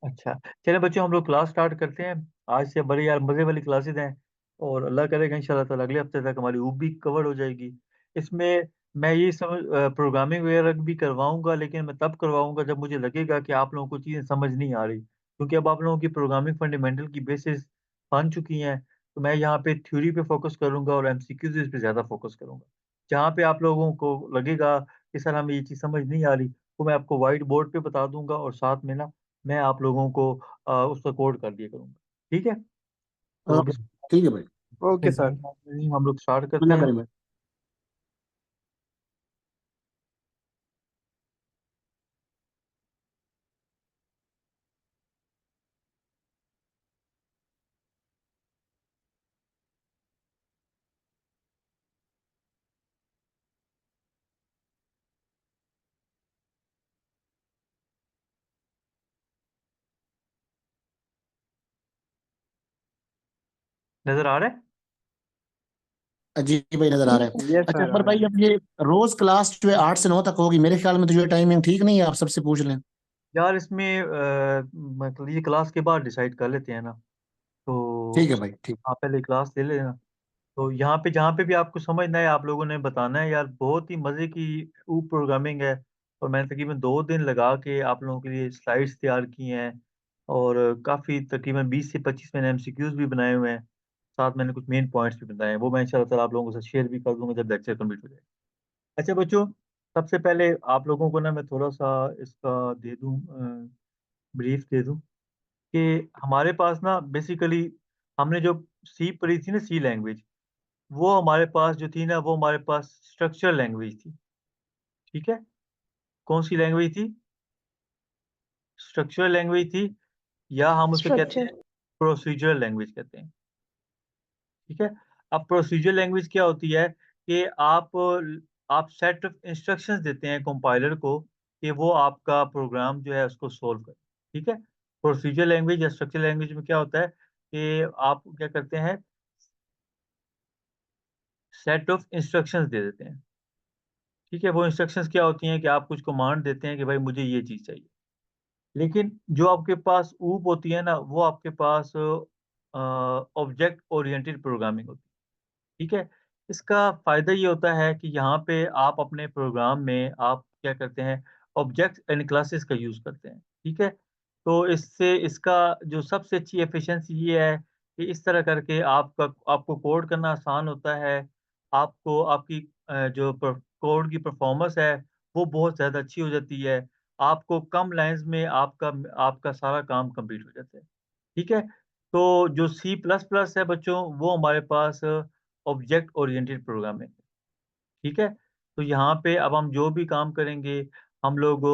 अच्छा, चले बच्चों, हम लोग क्लास स्टार्ट करते हैं। आज से बड़ी यार मजे वाली क्लासेस हैं, और अल्लाह करेगा इंशाल्लाह ताला अगले हफ्ते तक हमारी ऊब भी कवर हो जाएगी। इसमें मैं ये समझ प्रोग्रामिंग वगैरह भी करवाऊंगा, लेकिन मैं तब करवाऊंगा जब मुझे लगेगा कि आप लोगों को चीज़ें समझ नहीं आ रही, क्योंकि अब आप लोगों की प्रोग्रामिंग फंडामेंटल की बेसिस बन चुकी हैं। तो मैं यहाँ पे थ्योरी पे फोकस करूंगा और एमसीक्यूज पे ज़्यादा फोकस करूंगा। जहाँ पे आप लोगों को लगेगा कि सर हमें ये चीज़ समझ नहीं आ रही, तो मैं आपको व्हाइट बोर्ड पे बता दूंगा, और साथ में ना मैं आप लोगों को उसका कोड कर दिया करूंगा। ठीक है, तो ओके, ठीक है भाई। Okay sir. हम लोग स्टार्ट करते बिल्ला हैं। करें भाई। नजर आ रहा है? जी भाई, नजर आ रहा है। यस अच्छा सर, आ पर रहा भाई, है। अब ये रोज क्लास जो है 8 से 9 तक होगी, मेरे ख्याल में तो जो टाइमिंग ठीक नहीं है, आप सबसे पूछ लें। यार इसमें मतलब ये क्लास के बाद डिसाइड कर लेते हैं ना। तो ठीक है उस भाई, ठीक। आप पहले क्लास ले लेना। तो यहाँ पे जहाँ पे भी आपको समझना है आप लोगों ने बताना है यार, बहुत ही मजे की वो प्रोग्रामिंग है। और मैंने तकरीबन 2 दिन लगा के आप लोगों के लिए स्लाइड्स तैयार की हैं, और काफ़ी तकरीबन 20 से 25 मैंने एमसीक्यूज भी बनाए हुए हैं। साथ मैंने कुछ मेन पॉइंट्स भी बताए हैं, वो मैं इंशाल्लाह ताला आप लोगों के साथ शेयर भी कर दूंगा जब लेक्चर कंप्लीट हो जाए। अच्छा बच्चों, सबसे पहले आप लोगों को ना मैं थोड़ा सा इसका दे दूं, ब्रीफ दे दूं कि हमारे पास ना बेसिकली हमने जो सी पढ़ी थी ना, सी लैंग्वेज, वो हमारे पास जो थी ना, वो हमारे पास स्ट्रक्चर लैंग्वेज थी। ठीक है, कौन सी लैंग्वेज थी? स्ट्रक्चरल लैंग्वेज थी, या हम उसे कहते स्ट्रक्चर। हैं प्रोसीजरल लैंग्वेज कहते हैं। ठीक है, अब प्रोसीजर लैंग्वेज क्या होती है कि आप सेट ऑफ इंस्ट्रक्शंस देते हैं कंपाइलर को कि वो आपका प्रोग्राम जो है उसको सोल्व करे। ठीक है, प्रोसीजर लैंग्वेज या स्ट्रक्चर लैंग्वेज में क्या होता है कि आप क्या करते हैं, सेट ऑफ इंस्ट्रक्शंस दे देते हैं। ठीक है, वो इंस्ट्रक्शंस क्या होती हैं कि आप कुछ कमांड देते हैं कि भाई मुझे ये चीज़ चाहिए। लेकिन जो आपके पास ऊप होती है ना, वो आपके पास ऑब्जेक्ट ओरिएंटेड प्रोग्रामिंग होती है। ठीक है, इसका फायदा ये होता है कि यहाँ पे आप अपने प्रोग्राम में आप क्या करते हैं, ऑब्जेक्ट एंड क्लासेस का यूज करते हैं। ठीक है, तो इससे इसका जो सबसे अच्छी एफिशिएंसी ये है कि इस तरह करके आपको कोड करना आसान होता है। आपको आपकी जो कोड की परफॉर्मेंस है वो बहुत ज़्यादा अच्छी हो जाती है। आपको कम लाइंस में आपका आपका सारा काम कंप्लीट हो जाता है। ठीक है, तो जो सी प्लस प्लस है बच्चों, वो हमारे पास ऑब्जेक्ट ओरिएंटेड प्रोग्रामिंग। ठीक है, तो यहाँ पे अब हम जो भी काम करेंगे हम लोग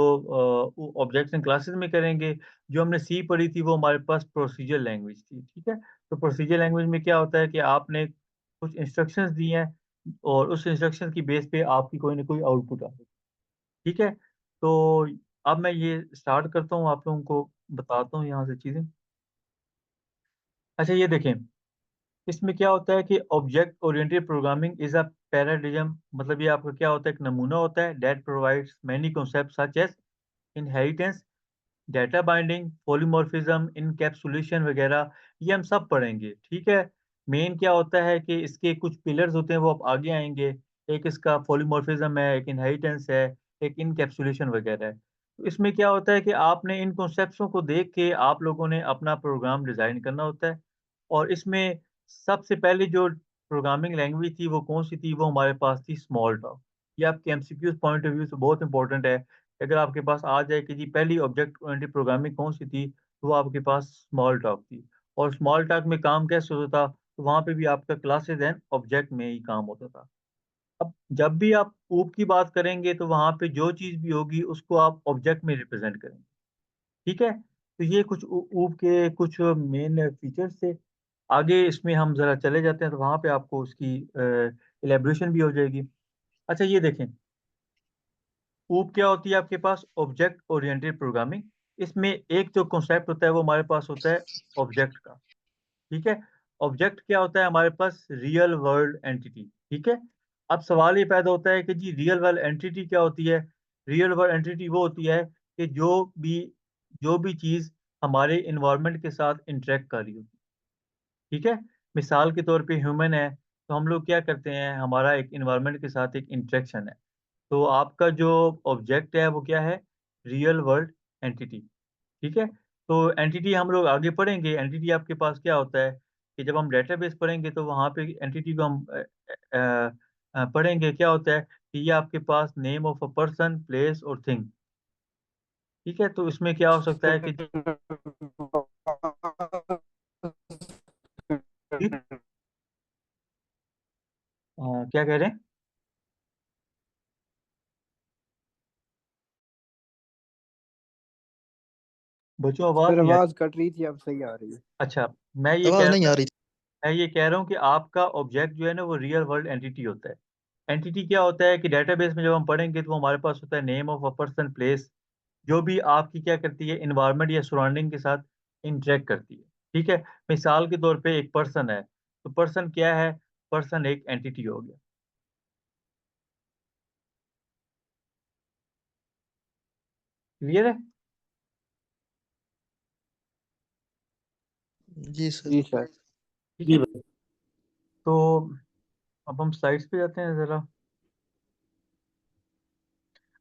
ऑब्जेक्ट्स एंड क्लासेस में करेंगे। जो हमने सी पढ़ी थी वो हमारे पास प्रोसीजर लैंग्वेज थी। ठीक है, तो प्रोसीजर लैंग्वेज में क्या होता है कि आपने कुछ इंस्ट्रक्शंस दी हैं, और उस इंस्ट्रक्शंस की बेस पे आपकी कोई ना कोई आउटपुट आ रही है। ठीक है, तो अब मैं ये स्टार्ट करता हूँ, आप लोगों को बताता हूँ यहाँ से चीज़ें। अच्छा ये देखें, इसमें क्या होता है कि object oriented programming is a paradigm, मतलब ये आपका क्या होता है, एक नमूना होता है that provides many concept such as inheritance, data binding, polymorphism, encapsulation वगैरह। ये हम सब पढ़ेंगे। ठीक है, मेन क्या होता है कि इसके कुछ पिलर्स होते हैं, वो अब आगे आएंगे। एक इसका पॉलीमॉर्फिज्म है, एक इनहेरिटेंस है, एक इनकैप्सुलेशन वगैरह है। तो इसमें क्या होता है कि आपने इन कॉन्सेप्ट्स को देख के आप लोगों ने अपना प्रोग्राम डिजाइन करना होता है। और इसमें सबसे पहले जो प्रोग्रामिंग लैंग्वेज थी वो कौन सी थी, वो हमारे पास थी स्मॉल टॉक। ये आपके एमसीक्यूज पॉइंट ऑफ व्यू से बहुत इंपॉर्टेंट है। अगर आपके पास आ जाए कि जी पहली ऑब्जेक्ट ओरिएंटेड प्रोग्रामिंग कौन सी थी, तो वो आपके पास स्मॉल टॉक थी। और स्मॉल टॉक में काम कैसे होता था, तो वहाँ पे भी आपका क्लासेस एंड ऑब्जेक्ट में ही काम होता था। अब जब भी आप ऊप की बात करेंगे तो वहाँ पे जो चीज़ भी होगी उसको आप ऑब्जेक्ट में रिप्रेजेंट करेंगे। ठीक है, तो ये कुछ ऊप के कुछ मेन फीचर्स थे। आगे इसमें हम जरा चले जाते हैं तो वहाँ पे आपको उसकी इलेबोरेशन भी हो जाएगी। अच्छा ये देखें, ऊप क्या होती है आपके पास, ऑब्जेक्ट ओरिएंटेड प्रोग्रामिंग। इसमें एक जो कॉन्सेप्ट होता है वो हमारे पास होता है ऑब्जेक्ट का। ठीक है, ऑब्जेक्ट क्या होता है हमारे पास, रियल वर्ल्ड एंटिटी। ठीक है, अब सवाल ये पैदा होता है कि जी रियल वर्ल्ड एंटिटी क्या होती है। रियल वर्ल्ड एंटिटी वो होती है कि जो भी चीज़ हमारे इन्वायरमेंट के साथ इंटरेक्ट कर रही होती है। ठीक है, मिसाल के तौर पे ह्यूमन है, तो हम लोग क्या करते हैं, हमारा एक इन्वायरमेंट के साथ एक इंटरेक्शन है। तो आपका जो ऑब्जेक्ट है वो क्या है, रियल वर्ल्ड एंटिटी। ठीक है, तो एंटिटी हम लोग आगे पढ़ेंगे। एंटिटी आपके पास क्या होता है कि जब हम डेटाबेस पढ़ेंगे तो वहाँ पे एंटिटी को हम पढ़ेंगे, क्या होता है कि ये आपके पास name of a person, place और थिंग। ठीक है, तो इसमें क्या हो सकता है कि जी, क्या कह रहे हैं बच्चों, आवाज सर नहीं आ आवाज रही। कट रही थी, अब सही आ रही है। अच्छा, मैं ये कह आवाज नहीं रहा आ रही। मैं ये कह रहा हूँ कि आपका ऑब्जेक्ट जो है ना वो रियल वर्ल्ड एंटिटी होता है। एंटिटी क्या होता है कि डेटाबेस में जब हम पढ़ेंगे तो वो हमारे पास होता है name of a person, place, जो भी आपकी क्या करती है, इन्वायरमेंट या सराउंडिंग के साथ इंटरेक्ट करती है। ठीक है, मिसाल के तौर पे एक पर्सन है, तो पर्सन क्या है, पर्सन एक एंटिटी हो गया। क्लियर है? जी सर। जी सर। ठीक जी है, भाई। तो अब हम स्लाइड्स पे जाते हैं जरा।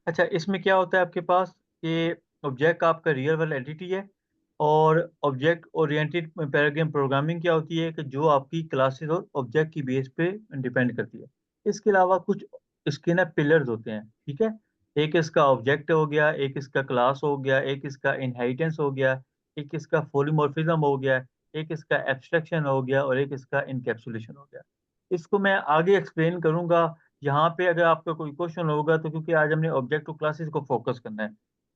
अच्छा, इसमें क्या होता है आपके पास कि ऑब्जेक्ट आपका रियल वर्ल्ड एंटिटी है, और ऑब्जेक्ट ओरिएंटेड पैराडिग्म प्रोग्रामिंग क्या होती है कि जो आपकी क्लासेस और ऑब्जेक्ट की बेस पे डिपेंड करती है। इसके अलावा कुछ इसके ना पिलर्स होते हैं। ठीक है, एक इसका ऑब्जेक्ट हो गया, एक इसका क्लास हो गया, एक इसका इनहेरिटेंस हो गया, एक इसका पॉलीमॉर्फिज्म हो गया, एक इसका एब्स्ट्रैक्शन हो गया, और एक इसका इनकैप्सुलेशन हो गया। इसको मैं आगे एक्सप्लेन करूंगा। यहाँ पे अगर आपका कोई क्वेश्चन होगा तो, क्योंकि आज हमने ऑब्जेक्ट टू क्लासेस को फोकस करना है,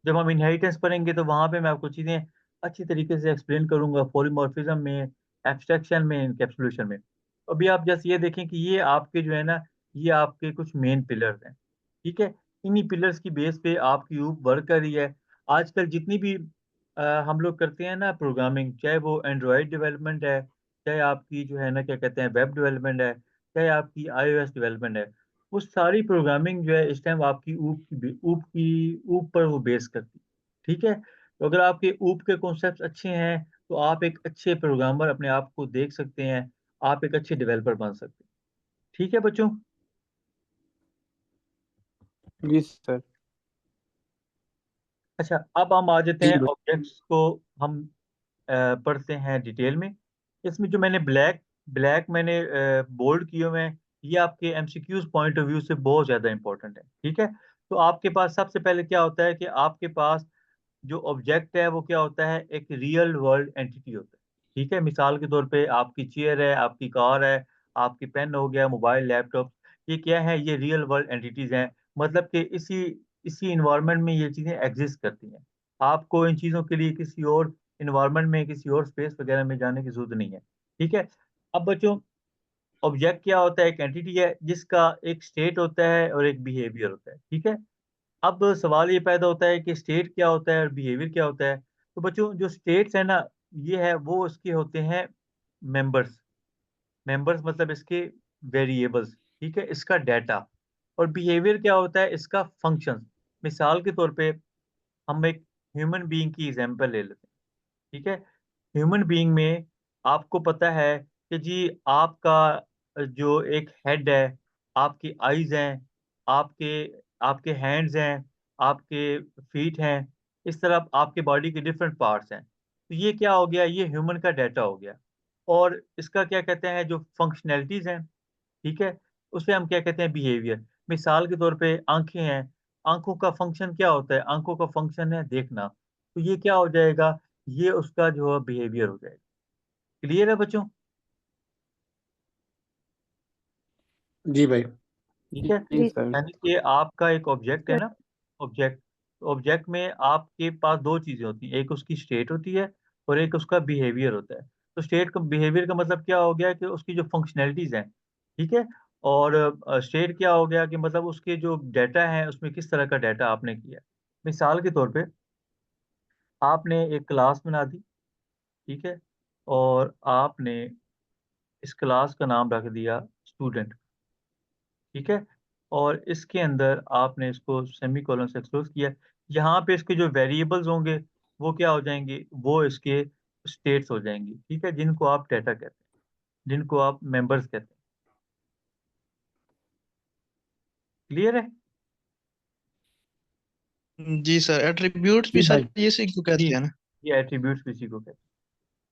जब हम इनहेरिटेंस पढ़ेंगे तो वहां पे मैं आपको चीजें अच्छी तरीके से एक्सप्लेन करूंगा, पॉलीमॉर्फिज्म में, एब्स्ट्रैक्शन में, इनकैप्सुलेशन में। अभी आप जैसे ये देखें कि ये आपके जो है ना, ये आपके कुछ मेन पिलर्स हैं। ठीक है, इन्हीं पिलर्स की बेस पे आपकी ऊप वर्क कर रही है। आजकल जितनी भी हम लोग करते हैं ना प्रोग्रामिंग, चाहे वो एंड्रॉयड डेवलपमेंट है, चाहे आपकी जो है ना क्या कहते हैं वेब डेवलपमेंट है, चाहे आपकी iOS डेवलपमेंट है, वो सारी प्रोग्रामिंग जो है इस टाइम आपकी ऊप पर वो बेस करती है। ठीक है, तो अगर आपके ऊप के कॉन्सेप्ट्स अच्छे हैं तो आप एक अच्छे प्रोग्रामर अपने आप को देख सकते हैं, आप एक अच्छे डेवलपर बन सकते हैं। ठीक है बच्चों। जी सर। अच्छा, अब हम आ जाते जी हैं भाई। ऑब्जेक्ट्स को, हम पढ़ते हैं डिटेल में। इसमें जो मैंने ब्लैक ब्लैक मैंने बोल्ड किए हुए हैं, ये आपके एमसीक्यूज पॉइंट ऑफ व्यू से बहुत ज़्यादा इंपॉर्टेंट है। ठीक है, तो आपके पास सबसे पहले क्या होता है कि आपके पास जो ऑब्जेक्ट है वो क्या होता है, एक रियल वर्ल्ड एंटिटी होता है। ठीक है, मिसाल के तौर पे आपकी चेयर है, आपकी कार है, आपकी पेन हो गया, मोबाइल, लैपटॉप, ये क्या है, ये रियल वर्ल्ड एंटिटीज हैं। मतलब कि इसी इसी इन्वायरमेंट में ये चीज़ें एग्जिस्ट करती हैं। आपको इन चीज़ों के लिए किसी और इन्वायरमेंट में, किसी और स्पेस वगैरह में जाने की जरूरत नहीं है। ठीक है, अब बच्चों, ऑब्जेक्ट क्या होता है, एक एंटिटी है जिसका एक स्टेट होता है और एक बिहेवियर होता है। ठीक है, अब सवाल ये पैदा होता है कि स्टेट क्या होता है और बिहेवियर क्या होता है। तो बच्चों, जो स्टेट्स है ना, ये है वो इसके होते हैं मेंबर्स। मेंबर्स मतलब इसके वेरिएबल्स। ठीक है, इसका डाटा। और बिहेवियर क्या होता है, इसका फंक्शंस। मिसाल के तौर पे हम एक ह्यूमन बीइंग की एग्जांपल ले लेते हैं। ठीक है, ह्यूमन बीइंग में आपको पता है कि जी आपका जो एक हेड है, आपकी आईज हैं, आपके आपके हैंड्स हैं, आपके फीट हैं, इस तरह आपके बॉडी के डिफरेंट पार्ट्स हैं। तो ये क्या हो गया, ये ह्यूमन का डाटा हो गया। और इसका क्या कहते हैं, जो फंक्शनैलिटीज हैं, ठीक है, उसे हम क्या कहते हैं, बिहेवियर। मिसाल के तौर पे आंखें हैं, आंखों का फंक्शन क्या होता है, आंखों का फंक्शन है देखना। तो ये क्या हो जाएगा, ये उसका जो है बिहेवियर हो जाएगा। क्लियर है बच्चों? जी भाई। ठीक है, जी सर। यानी कि आपका एक ऑब्जेक्ट है ना, ऑब्जेक्ट, ऑब्जेक्ट में आपके पास दो चीजें होती हैं, एक उसकी स्टेट होती है और एक उसका बिहेवियर होता है। तो स्टेट का, बिहेवियर का मतलब क्या हो गया कि उसकी जो फंक्शनैलिटीज हैं। ठीक है, और स्टेट क्या हो गया कि मतलब उसके जो डाटा है उसमें किस तरह का डाटा आपने किया है। मिसाल के तौर पे आपने एक क्लास बना दी। ठीक है, और आपने इस क्लास का नाम रख दिया स्टूडेंट। ठीक है, और इसके अंदर आपने इसको सेमी कॉलन से एक्सक्लोज किया। यहाँ पे इसके जो वेरिएबल्स होंगे वो क्या हो जाएंगे, वो इसके स्टेट्स हो जाएंगी, ठीक है, जिनको आप डेटा कहते हैं, जिनको आप मेंबर्स कहते हैं। क्लियर है? जी सर, एट्रीब्यूट्स भी जी सर भाई। इसी को जी, कहते हैं ना? ये एट्रीब्यूट्स किसी को कहते हैं,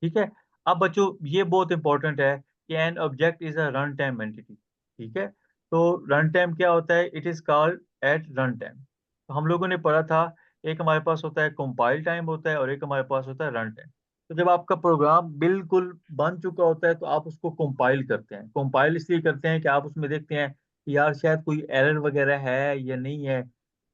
ठीक है। अब बच्चों ये बहुत इंपॉर्टेंट है कि an object is a run time entity, ठीक है। तो रन टाइम क्या होता है? It is called eight run time. तो हम लोगों ने पढ़ा था, एक हमारे पास होता है कंपाइल टाइम होता है और एक हमारे पास होता है रन टाइम। तो जब आपका प्रोग्राम बिल्कुल बन चुका होता है तो आप उसको कंपाइल करते हैं। कंपाइल इसलिए करते हैं कि आप उसमें देखते हैं कि यार शायद कोई एरर वगैरह है या नहीं है।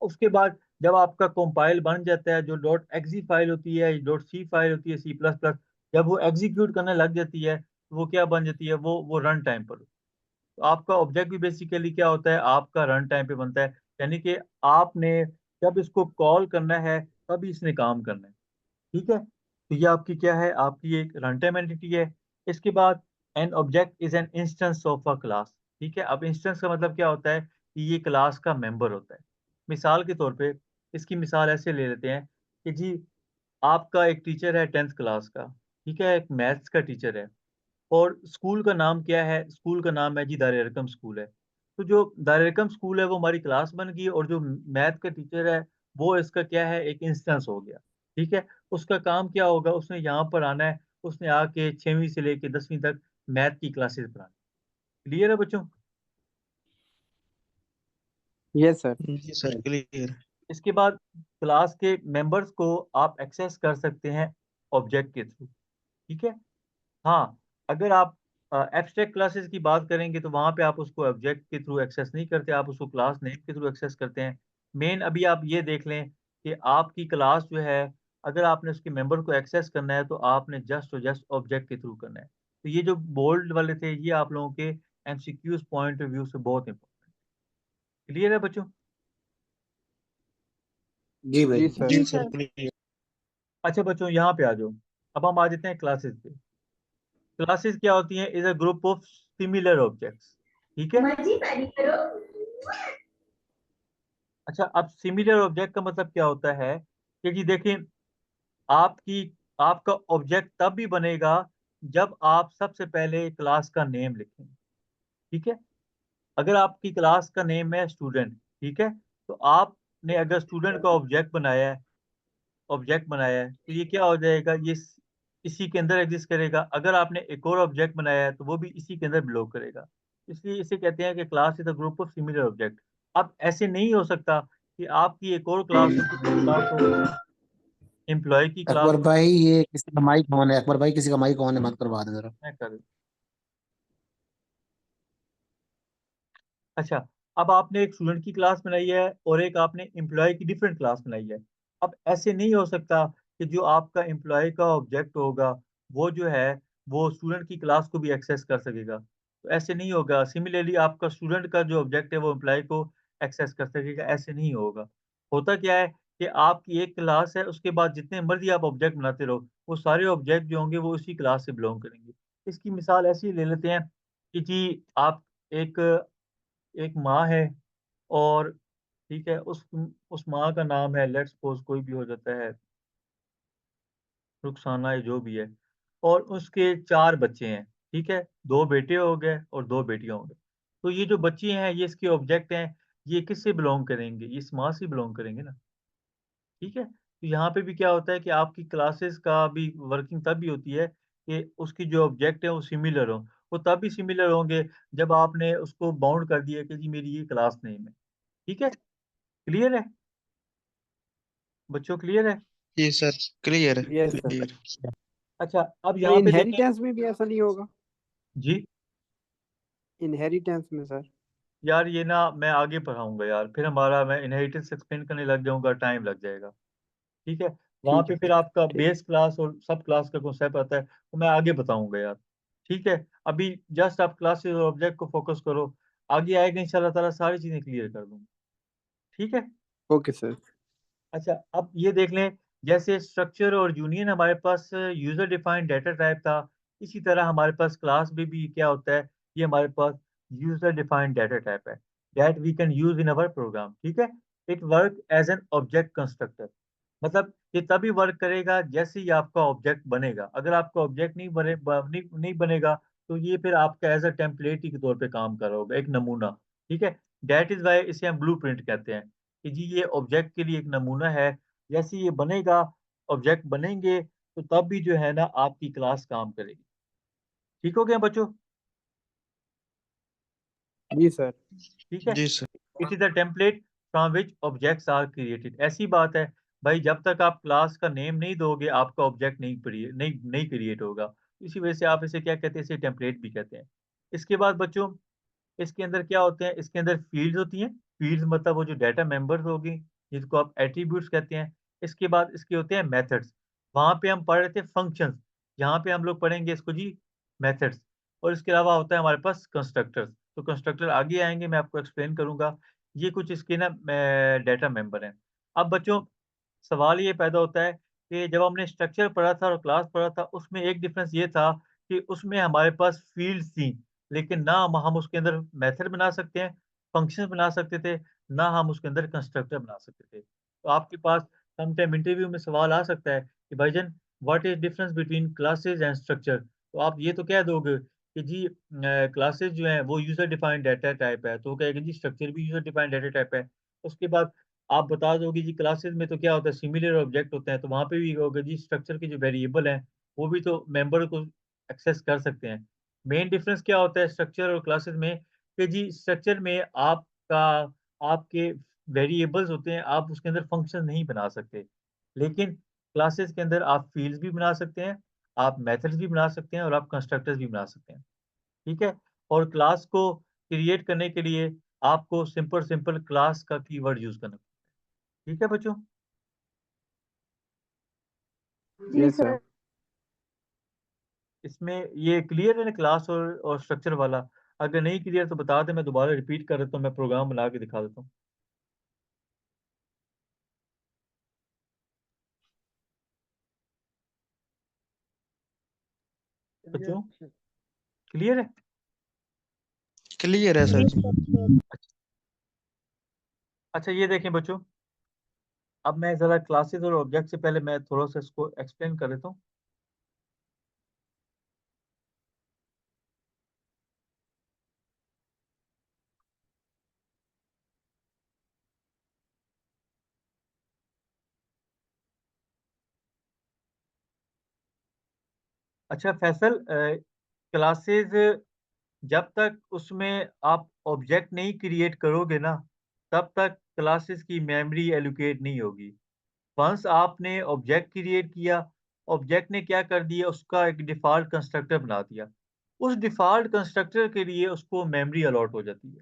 उसके बाद जब आपका कंपाइल बन जाता है, जो डॉट एक्सी फाइल होती है, डॉट सी फाइल होती है सी प्लस प्लस, जब वो एग्जीक्यूट करने लग जाती है तो वो क्या बन जाती है, वो रन टाइम पर। तो आपका ऑब्जेक्ट भी बेसिकली क्या होता है, आपका रन टाइम पे बनता है। यानी कि आपने जब इसको कॉल करना है तभी इसने काम करना है, ठीक है। तो ये आपकी क्या है, आपकी एक रन टाइम एंटिटी है। इसके बाद an object is an instance of a class, ठीक है। अब इंस्टेंस का मतलब क्या होता है कि ये क्लास का मेंबर होता है। मिसाल के तौर पे इसकी मिसाल ऐसे ले लेते हैं कि जी आपका एक टीचर है 10th क्लास का, ठीक है, एक मैथ्स का टीचर है, और स्कूल का नाम क्या है? स्कूल का नाम है जी दार अरकम स्कूल है। तो जो दार अरकम स्कूल है वो हमारी क्लास बन गई, और जो मैथ का टीचर है वो इसका क्या है, एक इंस्टेंस हो गया, ठीक है। उसका काम क्या होगा, उसने यहाँ पर आना है, उसने आके 6वीं से लेके 10वीं तक मैथ की क्लासेस पढ़ानी। क्लियर है बच्चों? Yes sir. जी सर, क्लियर। इसके बाद क्लास के मेंबर्स को आप एक्सेस कर सकते हैं ऑब्जेक्ट के थ्रू, ठीक है। हाँ, अगर आप एब्स्ट्रैक्ट क्लासेस की बात करेंगे तो वहां पे आप उसको ऑब्जेक्ट के थ्रू एक्सेस नहीं करते, आप उसको क्लास नेम के थ्रू एक्सेस करते हैं। मेन अभी आप ये देख लें कि आपकी क्लास जो है, अगर आपने उसके मेंबर को एक्सेस करना है तो आपने जस्ट और जस्ट ऑब्जेक्ट के थ्रू करना है। तो ये जो बोल्ड वाले थे ये आप लोगों के एमसीक्यूज पॉइंट ऑफ व्यू से बहुत इंपॉर्टेंट। क्लियर है बच्चों? जी जी भाई। सर। जी सर, क्लियर। अच्छा बच्चों यहाँ पे आ जाओ। अब हम आ जाते हैं क्लासेस पे। क्लासेस क्या होती हैं? Is a group of similar objects, ठीक है। मर्जी तारी करो। अच्छा, अब सिमिलर ऑब्जेक्ट का मतलब क्या होता है कि जी देखिए, आपकी आपका ऑब्जेक्ट तब भी बनेगा जब आप सबसे पहले क्लास का नेम लिखें, ठीक है। अगर आपकी क्लास का नेम है स्टूडेंट, ठीक है, तो आपने अगर स्टूडेंट का ऑब्जेक्ट बनाया है तो ये क्या हो जाएगा, ये इसी के अंदर एग्जिस्ट करेगा। अगर आपने एक और ऑब्जेक्ट बनाया है तो वो भी इसी के अंदर बिलोंग करेगा। इसलिए इसे कहते हैं कि class is a group of similar object. अब ऐसे नहीं हो सकता कि आपकी एक और क्लास हो, किसी क्लास हो, एम्प्लॉय की क्लास अकबर हो। भाई, ये किसी का माइक ऑन है। अकबर भाई, किसी का माइक ऑन है, मत करवा दे जरा। मैं कर अच्छा, अब आपने एक स्टूडेंट की क्लास बनाई है और एक आपने एम्प्लॉय की डिफरेंट क्लास बनाई है। अब ऐसे नहीं हो सकता कि जो आपका एम्प्लॉय का ऑब्जेक्ट होगा वो जो है वो स्टूडेंट की क्लास को भी एक्सेस कर सकेगा। तो ऐसे नहीं होगा। सिमिलरली आपका स्टूडेंट का जो ऑब्जेक्ट है वो एम्प्लॉय को एक्सेस कर सकेगा, ऐसे नहीं होगा। होता क्या है कि आपकी एक क्लास है, उसके बाद जितने मर्जी आप ऑब्जेक्ट बनाते रहो, वो सारे ऑब्जेक्ट जो होंगे वो उसी क्लास से बिलोंग करेंगे। इसकी मिसाल ऐसी ही ले लेते हैं कि जी आप एक एक माँ है, और ठीक है, उस माँ का नाम है, लेट्स सपोज कोई भी हो जाता है, रुखसाना है, जो भी है, और उसके 4 बच्चे हैं, ठीक है, 2 बेटे हो गए और 2 बेटियां हो गए। तो ये जो बच्चे हैं ये इसके ऑब्जेक्ट हैं, ये किससे बिलोंग करेंगे? ये इस माँ से बिलोंग करेंगे ना, ठीक है। तो यहाँ पे भी क्या होता है कि आपकी क्लासेस का भी वर्किंग तब भी होती है कि उसकी जो ऑब्जेक्ट है वो सिमिलर हो। वो तब भी सिमिलर होंगे जब आपने उसको बाउंड कर दिया कि जी मेरी ये क्लास नेम है, ठीक है। क्लियर है बच्चों? क्लियर है? जी सर, क्लियर है, यस सर। क्लियर। अच्छा, अब सर यहाँ पे देखें। इनहेरिटेंस में भी ऐसा नहीं होगा? जी इनहेरिटेंस में सर। यार ये ना मैं आगे पढ़ाऊंगा यार, फिर हमारा मैं इनहेरिटेंस एक्सप्लेन करने लग जाऊंगा, टाइम लग जाएगा, ठीक है। वहां ठीक पे है फिर सर। आपका ठीक। बेस क्लास और सब क्लास का कॉन्सेप्ट आता है, तो मैं आगे बताऊंगा यार, ठीक है। अभी जस्ट आप क्लासेस और ऑब्जेक्ट को फोकस करो, आगे आएगा इंशाल्लाह ताला सारी चीजें क्लियर कर दूंगा, ठीक है। Okay sir. अच्छा, अब ये देख लें, जैसे स्ट्रक्चर और यूनियन हमारे पास यूजर डिफाइंड डाटा टाइप था, इसी तरह हमारे पास क्लास में भी क्या होता है, ये हमारे पास यूजर डिफाइंड डाटा टाइप है, that we can use in our program, ठीक है। It work as an object constructor. मतलब ये तभी वर्क करेगा जैसे ही आपका ऑब्जेक्ट बनेगा। अगर आपका ऑब्जेक्ट नहीं बनेगा तो ये फिर आपका एज अ टेम्पलेट ही के तौर पे काम कर रहा होगा, एक नमूना। ठीक है, दैट इज वाई इसे हम ब्लूप्रिंट कहते हैं कि जी ये ऑब्जेक्ट के लिए एक नमूना है। जैसे ये बनेगा, ऑब्जेक्ट बनेंगे, तो तब भी जो है ना आपकी क्लास काम करेगी। ठीक हो गया बच्चों? जी सर। ठीक है, जी sir. It is a template from which objects are created. ऐसी बात है भाई, जब तक आप क्लास का नेम नहीं दोगे आपका ऑब्जेक्ट नहीं क्रिएट होगा। इसी वजह से आप इसे क्या कहते हैं, इसे टेम्पलेट भी कहते हैं। इसके बाद बच्चों, इसके अंदर क्या होते हैं, इसके अंदर फील्ड्स होती हैं। फील्ड्स मतलब वो जो डाटा मेंबर्स होगी, जिसको आप एट्रीब्यूट्स कहते हैं। इसके बाद इसके होते हैं मेथड्स। वहां पे हम पढ़ रहे थे फंक्शंस, यहाँ पे हम लोग पढ़ेंगे इसको जी मेथड्स। और इसके अलावा होता है हमारे पास कंस्ट्रक्टर्स। तो कंस्ट्रक्टर आगे आएंगे, मैं आपको एक्सप्लेन करूंगा। ये कुछ इसके ना डाटा मेंबर हैं। अब बच्चों, सवाल ये पैदा होता है कि जब हमने स्ट्रक्चर पढ़ा था और क्लास पढ़ा था, उसमें एक डिफरेंस ये था कि उसमें हमारे पास फील्ड्स थी, लेकिन ना हम उसके अंदर मेथड बना सकते हैं, फंक्शन बना सकते थे, ना हम उसके अंदर कंस्ट्रक्टर बना सकते थे। तो आपके पास सम टाइम इंटरव्यू में सवाल आ सकता है कि भाईजान, what is difference between classes and structure. तो आप ये तो कह दोगे कि जी क्लासेस जो है वो यूजर डिफाइंड डाटा टाइप है, तो वो कहेगा जी स्ट्रक्चर भी यूजर डिफाइंड डाटा टाइप है। उसके बाद आप बता दोगे जी क्लासेस में तो क्या होता है, सिमिलर ऑब्जेक्ट होते हैं, तो वहां पे भी होगा जी स्ट्रक्चर के जो वेरिएबल हैं वो भी तो मेंबर को एक्सेस कर सकते हैं। मेन डिफरेंस क्या होता है स्ट्रक्चर और क्लासेस में, कि जी स्ट्रक्चर में आपका आपके वेरिएबल्स होते हैं, आप उसके अंदर फंक्शन नहीं बना सकते। लेकिन क्लासेस के अंदर आप फील्ड्स भी बना सकते हैं, आप मेथड्स भी बना सकते हैं और आप कंस्ट्रक्टर्स भी बना सकते हैं। ठीक है, और क्लास को क्रिएट करने के लिए आपको सिंपल सिंपल क्लास का कीवर्ड यूज करना। ठीक है बच्चों? Yes sir. इसमें ये क्लियर है ना, क्लास और स्ट्रक्चर वाला? अगर नहीं क्लियर तो बता दें, मैं दोबारा रिपीट कर देता हूँ, मैं प्रोग्राम बना के दिखा देता हूँ। बच्चों क्लियर है? क्लियर है सर जी। अच्छा ये देखें बच्चों, अब मैं जरा क्लासेस और ऑब्जेक्ट से पहले मैं थोड़ा सा इसको एक्सप्लेन कर देता हूँ। अच्छा फैसल, क्लासेस जब तक उसमें आप ऑब्जेक्ट नहीं क्रिएट करोगे ना, तब तक क्लासेस की मेमोरी एलोकेट नहीं होगी। वंस आपने ऑब्जेक्ट क्रिएट किया, ऑब्जेक्ट ने क्या कर दिया, उसका एक डिफॉल्ट कंस्ट्रक्टर बना दिया। उस डिफॉल्ट कंस्ट्रक्टर के लिए उसको मेमोरी अलॉट हो जाती है।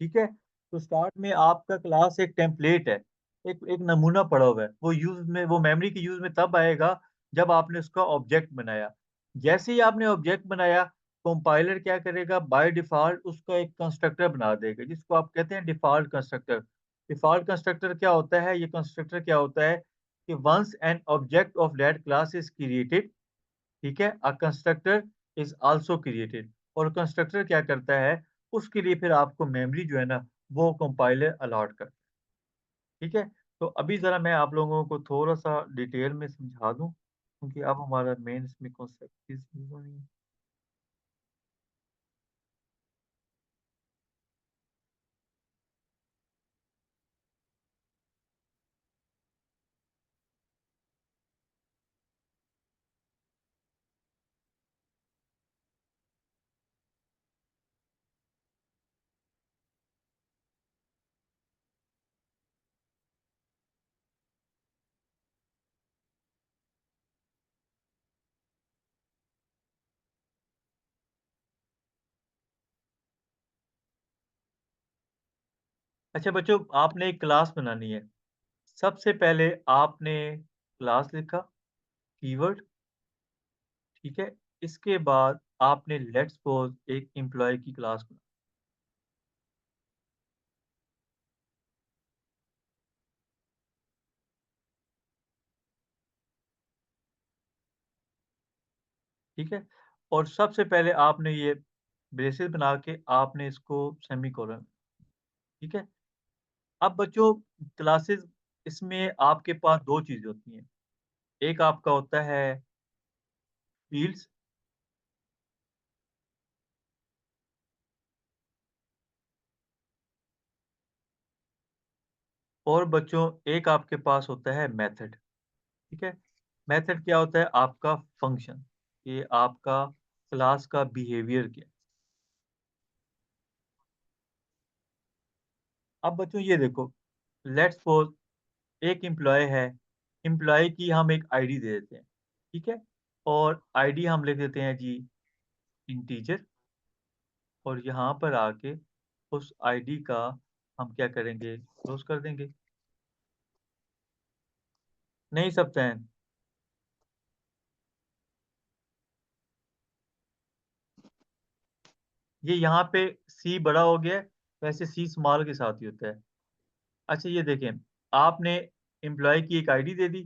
ठीक है, तो स्टार्ट में आपका क्लास एक टेम्पलेट है, एक नमूना पड़ा हुआ है, वो यूज में, वो मेमोरी के यूज में तब आएगा जब आपने उसका ऑब्जेक्ट बनाया। जैसे ही आपने ऑब्जेक्ट बनाया, कंपाइलर क्या करेगा, बाय डिफॉल्ट उसका एक कंस्ट्रक्टर बना देगा, जिसको आप कहते हैं डिफॉल्ट कंस्ट्रक्टर। डिफॉल्ट कंस्ट्रक्टर क्या होता है, ये कंस्ट्रक्टर क्या होता है कि once an object of that class is created, ठीक है, a constructor is also created. और कंस्ट्रक्टर क्या करता है, उसके लिए फिर आपको मेमोरी जो है ना वो कंपाइलर अलॉट करता है। ठीक है, तो अभी जरा मैं आप लोगों को थोड़ा सा डिटेल में समझा दूं, क्योंकि अब हमारा मेन इसमें कॉन्सेप्ट इज नहीं है। अच्छा बच्चों, आपने एक क्लास बनानी है। सबसे पहले आपने क्लास लिखा, कीवर्ड, ठीक है। इसके बाद आपने लेट्स सपोज एक एम्प्लॉय की क्लास बना, ठीक है। और सबसे पहले आपने ये ब्रेसेस बना के आपने इसको सेमीकोलन, ठीक है। अब बच्चों क्लासेस, इसमें आपके पास दो चीजें होती हैं। एक आपका होता है फील्ड्स, और बच्चों एक आपके पास होता है मेथड। ठीक है, मेथड क्या होता है? आपका फंक्शन, ये आपका क्लास का बिहेवियर क्या है। अब बच्चों ये देखो, लेट्स सपोज एक एम्प्लॉय है, एम्प्लॉय की हम एक आईडी दे देते हैं। ठीक है, और आईडी हम लिख देते हैं जी इंटीजर, और यहाँ पर आके उस आईडी का हम क्या करेंगे, क्लोज कर देंगे। नहीं सब्टैन, ये यहाँ पे सी बड़ा हो गया है, वैसे सी स्मॉल के साथ ही होता है। अच्छा ये देखें, आपने एम्प्लॉय की एक आईडी दे दी।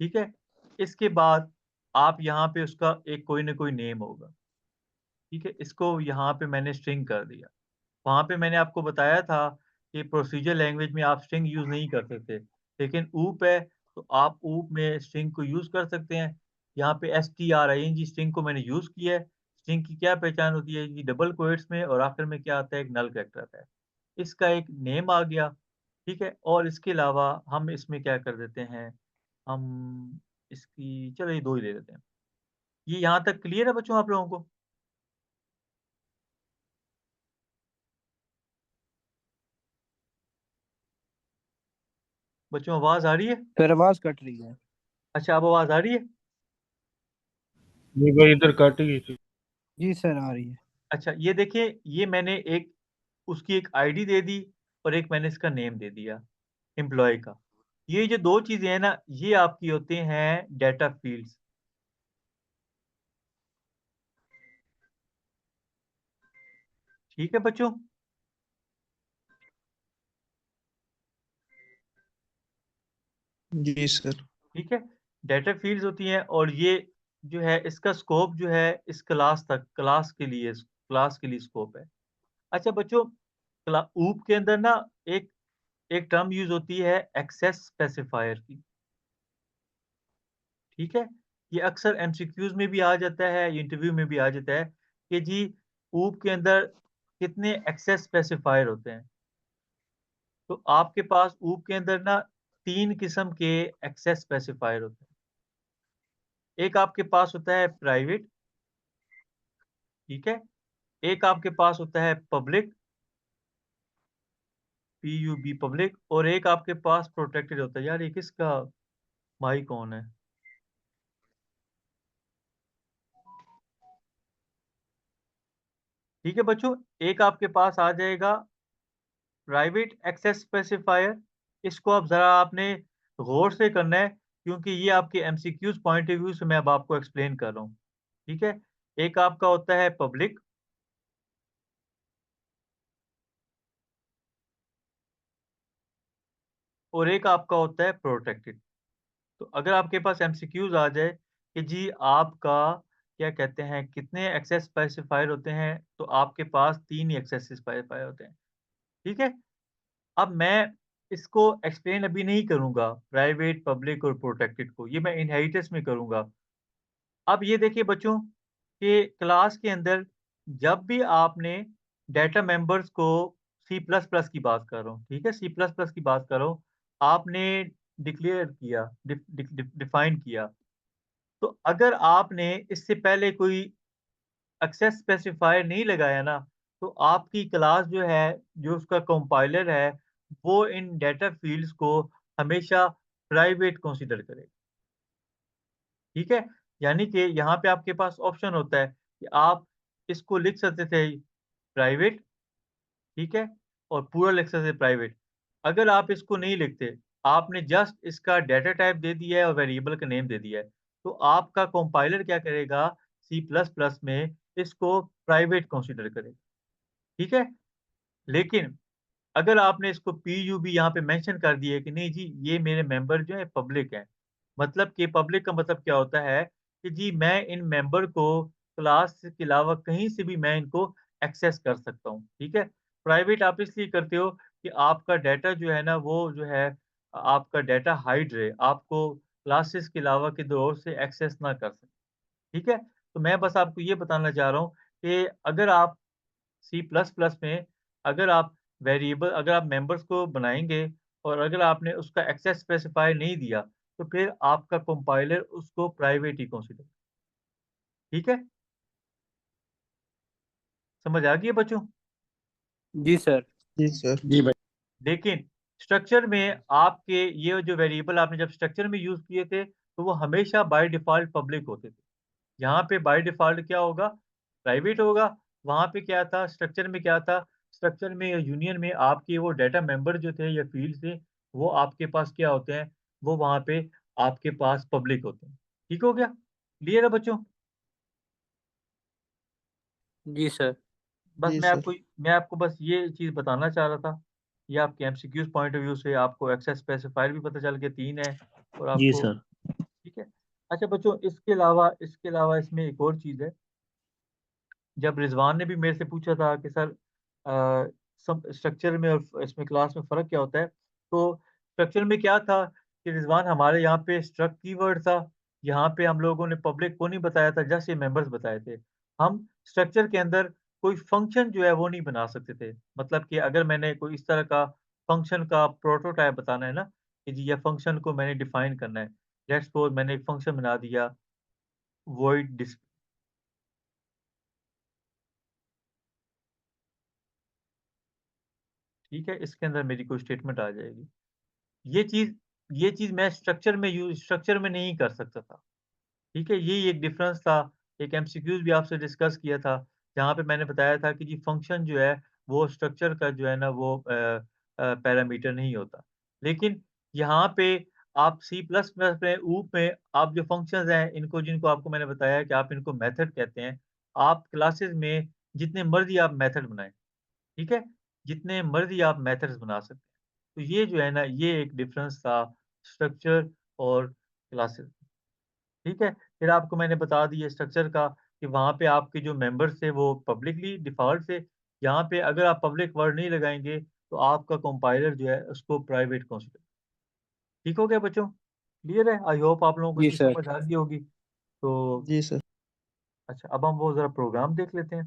ठीक है, इसके बाद आप यहाँ पे उसका एक कोई ना कोई नेम होगा। ठीक है, इसको यहाँ पे मैंने स्ट्रिंग कर दिया। वहाँ पे मैंने आपको बताया था कि प्रोसीजर लैंग्वेज में आप स्ट्रिंग यूज़ नहीं कर सकते, लेकिन ऊप है तो आप ऊप में स्ट्रिंग को यूज़ कर सकते हैं। यहाँ पे string स्ट्रिंग को मैंने यूज़ किया है। स्ट्रिंग की क्या पहचान होती है जी? डबल कोट्स में, और आखिर में क्या आता है? एक नल कैरेक्टर आता है। इसका एक नेम आ गया। ठीक है, और इसके अलावा हम इसमें क्या कर देते हैं, हम इसकी चलो ये दो ही ले लेते हैं। ये यहाँ तक क्लियर है बच्चों आप लोगों को? बच्चों आवाज़ आ रही है? सर आवाज कट रही है। अच्छा, अब आवाज़ आ रही है? नहीं भाई, इधर कट गई थी। जी सर आ रही है। अच्छा ये देखिए, ये मैंने एक उसकी एक आईडी दे दी, और एक मैंने इसका नेम दे दिया एम्प्लॉय का। ये जो दो चीजें हैं ना, ये आपकी होते हैं डाटा फील्ड्स। ठीक है बच्चों? जी सर। ठीक है, डाटा फील्ड्स होती हैं, और ये जो है इसका स्कोप जो है इस क्लास तक, क्लास के लिए स्कोप है। अच्छा बच्चों, ऊप के अंदर ना एक एक टर्म यूज होती है एक्सेस स्पेसिफायर की। ठीक है, ये अक्सर एमसीक्यूज में भी आ जाता है, इंटरव्यू में भी आ जाता है कि जी ऊप के अंदर कितने एक्सेस स्पेसिफायर होते हैं। तो आपके पास ऊप के अंदर ना तीन किस्म के एक्सेस स्पेसिफायर होते हैं। एक आपके पास होता है प्राइवेट। ठीक है, एक आपके पास होता है पब्लिक, PUB पब्लिक, और एक आपके पास प्रोटेक्टेड होता है। यार ये किसका माइक कौन है? ठीक है बच्चों, एक आपके पास आ जाएगा प्राइवेट एक्सेस स्पेसिफायर। इसको अब जरा आपने गौर से करना है, क्योंकि ये आपके एमसीक्यूज पॉइंट ऑफ व्यू से मैं अब आपको एक्सप्लेन कर रहा हूँ। ठीक है, एक आपका होता है पब्लिक, और एक आपका होता है प्रोटेक्टेड। तो अगर आपके पास एमसीक्यूज आ जाए कि जी आपका क्या कहते हैं कितने एक्सेस स्पेसिफायर होते हैं, तो आपके पास तीन ही एक्सेस स्पेसिफायर होते हैं। ठीक है, अब मैं इसको एक्सप्लेन अभी नहीं करूंगा, प्राइवेट पब्लिक और प्रोटेक्टेड को, ये मैं इनहेरिटेंस में करूंगा। अब ये देखिए बच्चों कि क्लास के अंदर जब भी आपने डाटा मेंबर्स को, सी प्लस प्लस की बात कर रहा हूँ, ठीक है, सी प्लस प्लस की बात कर रहा हूँ, आपने डिक्लेयर किया, डिफाइन किया, तो अगर आपने इससे पहले कोई एक्सेस स्पेसिफायर नहीं लगाया ना, तो आपकी क्लास जो है, जो उसका कंपाइलर है, वो इन डाटा फील्ड्स को हमेशा प्राइवेट कंसीडर करेगा। ठीक है, यानी कि यहाँ पे आपके पास ऑप्शन होता है कि आप इसको लिख सकते थे प्राइवेट, ठीक है, और पूरा लिख सकते थे प्राइवेट। अगर आप इसको नहीं लिखते, आपने जस्ट इसका डाटा टाइप दे दिया है और वेरिएबल का नेम दे दिया है, तो आपका कंपाइलर क्या करेगा, सी प्लस प्लस में इसको प्राइवेट कंसीडर करेगा। ठीक है, लेकिन अगर आपने इसको PUB यहाँ पे मेंशन कर दिया है कि नहीं जी ये मेरे मेंबर जो है पब्लिक है, मतलब कि पब्लिक का मतलब क्या होता है कि जी मैं इन मेंबर को क्लास के अलावा कहीं से भी मैं इनको एक्सेस कर सकता हूँ। ठीक है, प्राइवेट आप इसलिए करते हो कि आपका डाटा जो है ना, वो जो है आपका डाटा हाइड रहे, आपको क्लासेस के अलावा किसी और से एक्सेस ना कर सकें। ठीक है? तो मैं बस आपको ये बताना चाह रहा हूँ कि अगर आप C++ में अगर आप मेंबर्स को बनाएँगे और अगर आपने उसका एक्सेस स्पेसिफाई नहीं दिया, तो फिर आपका कंपाइलर उसको प्राइवेट ही कंसीडर। ठीक है? समझ आ गई है बच्चों? जी सर। जी सर। जी भाई। लेकिन स्ट्रक्चर में आपके ये जो वेरिएबल आपने जब स्ट्रक्चर में यूज़ किए थे, तो वो हमेशा बाय डिफ़ॉल्ट पब्लिक होते थे। यहाँ पे बाय डिफ़ॉल्ट क्या होगा? प्राइवेट होगा। वहाँ पे क्या था? स्ट्रक्चर में क्या था? स्ट्रक्चर में या यूनियन में आपके वो डाटा मेंबर जो थे या फ़ील्ड थे, वो आपके पास क्या होते हैं? वो वहाँ पे आपके पास पब्लिक होते हैं। ठीक हो गया? क्लियर है बच्चों? जी सर। बस जी मैं सर। आपको मैं आपको बस ये चीज़ बताना चाह रहा था। ये आपके एमसीक्यूज़ पॉइंट ऑफ व्यू से आपको एक्सेस स्पेसिफायर भी पता चल गया 3 है और जी आपको सर। ठीक है। अच्छा बच्चों इसके अलावा इसमें एक और चीज़ है। जब रिज़वान ने भी मेरे से पूछा था कि सर सब स्ट्रक्चर में और इसमें क्लास में फ़र्क क्या होता है? तो स्ट्रक्चर में क्या था कि रिज़वान हमारे यहाँ पे स्ट्रक्ट कीवर्ड था। यहाँ पे हम लोगों ने पब्लिक को नहीं बताया था, जस्ट ये मेंबर्स बताए थे। हम स्ट्रक्चर के अंदर कोई फ़ंक्शन जो है वो नहीं बना सकते थे। मतलब कि अगर मैंने कोई इस तरह का फ़ंक्शन का प्रोटोटाइप बताना है ना, कि जी ये फ़ंक्शन को मैंने डिफ़ाइन करना है। लेट्स सपोज़ मैंने एक फ़ंक्शन बना दिया वॉइड डिस्प ठीक है? इसके अंदर मेरी कोई स्टेटमेंट आ जाएगी। ये चीज़ ये चीज़ मैं स्ट्रक्चर में नहीं कर सकता था, ठीक है? यही एक डिफ़रेंस था, एक एमसीक्यूज़ भी आपसे डिस्कस किया था, जहाँ पे मैंने बताया था कि जी फ़ंक्शन जो है, वो स्ट्रक्चर का जो है ना वो पैरामीटर नहीं होता। लेकिन यहाँ पे आप C++ में ऊप में आप जो फ़ंक्शंस हैं, जिनको आपको मैंने बताया कि आप इनको मेथड कहते हैं, आप क्लासेस में जितने मर्ज़ी आप मेथड बनाएँ, ठीक है? जितने मर्ज़ी आप मेथड्स बना सकते हैं। तो ये जो है ना, ये एक डिफ़रेंस था स्ट्रक्चर और क्लासेस, ठीक है? फिर आपको मैंने बता दिया स्ट्रक्चर का कि वहाँ पे आपके जो मेंबर्स थे वो पब्लिकली डिफ़ॉल्ट थे। यहाँ पे अगर आप पब्लिक वर्ड नहीं लगाएँगे, तो आपका कंपाइलर जो है उसको प्राइवेट कंसीडर ठीक हो गया बच्चों? क्लियर है? आई होप आप लोगों को जी चीज़ सर। समझ आ गई होगी। तो जी सर। अच्छा, अब हम वो ज़रा प्रोग्राम देख लेते हैं।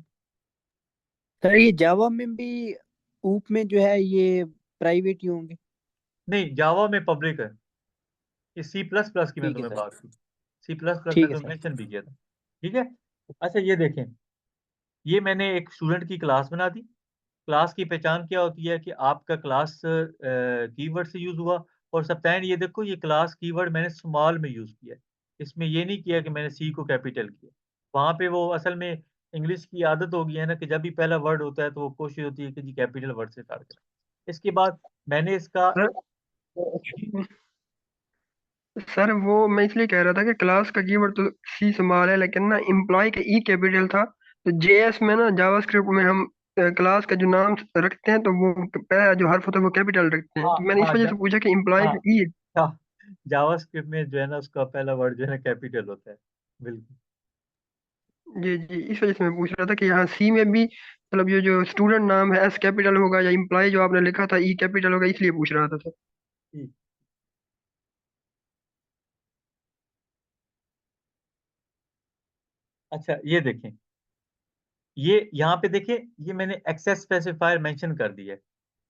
सर ये जावा में भी ऊप में जो है ये प्राइवेट ही होंगे। नहीं, जावा में पब्लिक है। ये C++ की मैंने ठीक है तुम्हें सर। बात की। C++ में ठीक है तो सर। मेंशन भी किया था। ठीक है? अच्छा ये देखें, ये मैंने एक स्टूडेंट की क्लास बना दी। क्लास की पहचान क्या होती है कि आपका क्लास कीवर्ड से यूज़ हुआ और सब्टैन ये देखो ये क्लास कीवर्ड मैंने स्मॉल में यूज़ किया है। इसमें ये नहीं किया कि मैंने सी को कैपिटल किया। वहाँ पे वो असल में इंग्लिश की आदत हो गई है ना कि जब भी पहला वर्ड होता है तो वो कोशिश होती है कि जी कैपिटल वर्ड से स्टार्ट करें। इसके बाद मैंने इसका सर सर वो मैं इसलिए कह रहा था कि क्लास का कीवर्ड तो सी स्मॉल है, लेकिन ना एम्प्लॉय का ई कैपिटल था। तो जेएस में ना जावास्क्रिप्ट में हम क्लास का जो नाम रखते हैं तो वो पहला जो हर्फ होता है वो कैपिटल रखते हैं। हाँ, तो मैंने इस हाँ, वजह से पूछा कि एम्प्लॉय हाँ, का ई। हाँ, जावास्क्रिप्ट में जो है ना उसका पहला वर्ड जो है ना कैपिटल होता है। बिल्कुल। जी जी, इस वजह से मैं पूछ रहा था कि यहाँ सी में भी मतलब ये जो स्टूडेंट नाम है एस कैपिटल होगा या एम्प्लॉय जो आपने लिखा था ई कैपिटल होगा, इसलिए पूछ रहा था सर। ठीक। अच्छा ये देखें, ये यहाँ पे देखिए ये मैंने एक्सेस स्पेसिफायर मेंशन कर दिया है।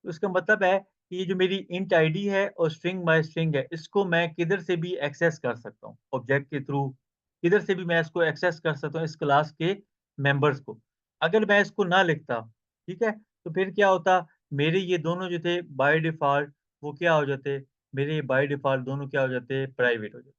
तो इसका मतलब है कि ये जो मेरी इंट आईडी है और स्ट्रिंग बाय स्ट्रिंग है, इसको मैं किधर से भी एक्सेस कर सकता हूँ, ऑब्जेक्ट के थ्रू किधर से भी मैं इसको एक्सेस कर सकता हूँ इस क्लास के मेंबर्स को। अगर मैं इसको ना लिखता, ठीक है, तो फिर क्या होता, मेरे ये दोनों जो थे बाय डिफ़ॉल्ट वो क्या हो जाते, मेरे बाय डिफ़ॉल्ट दोनों क्या हो जाते, प्राइवेट हो जाते।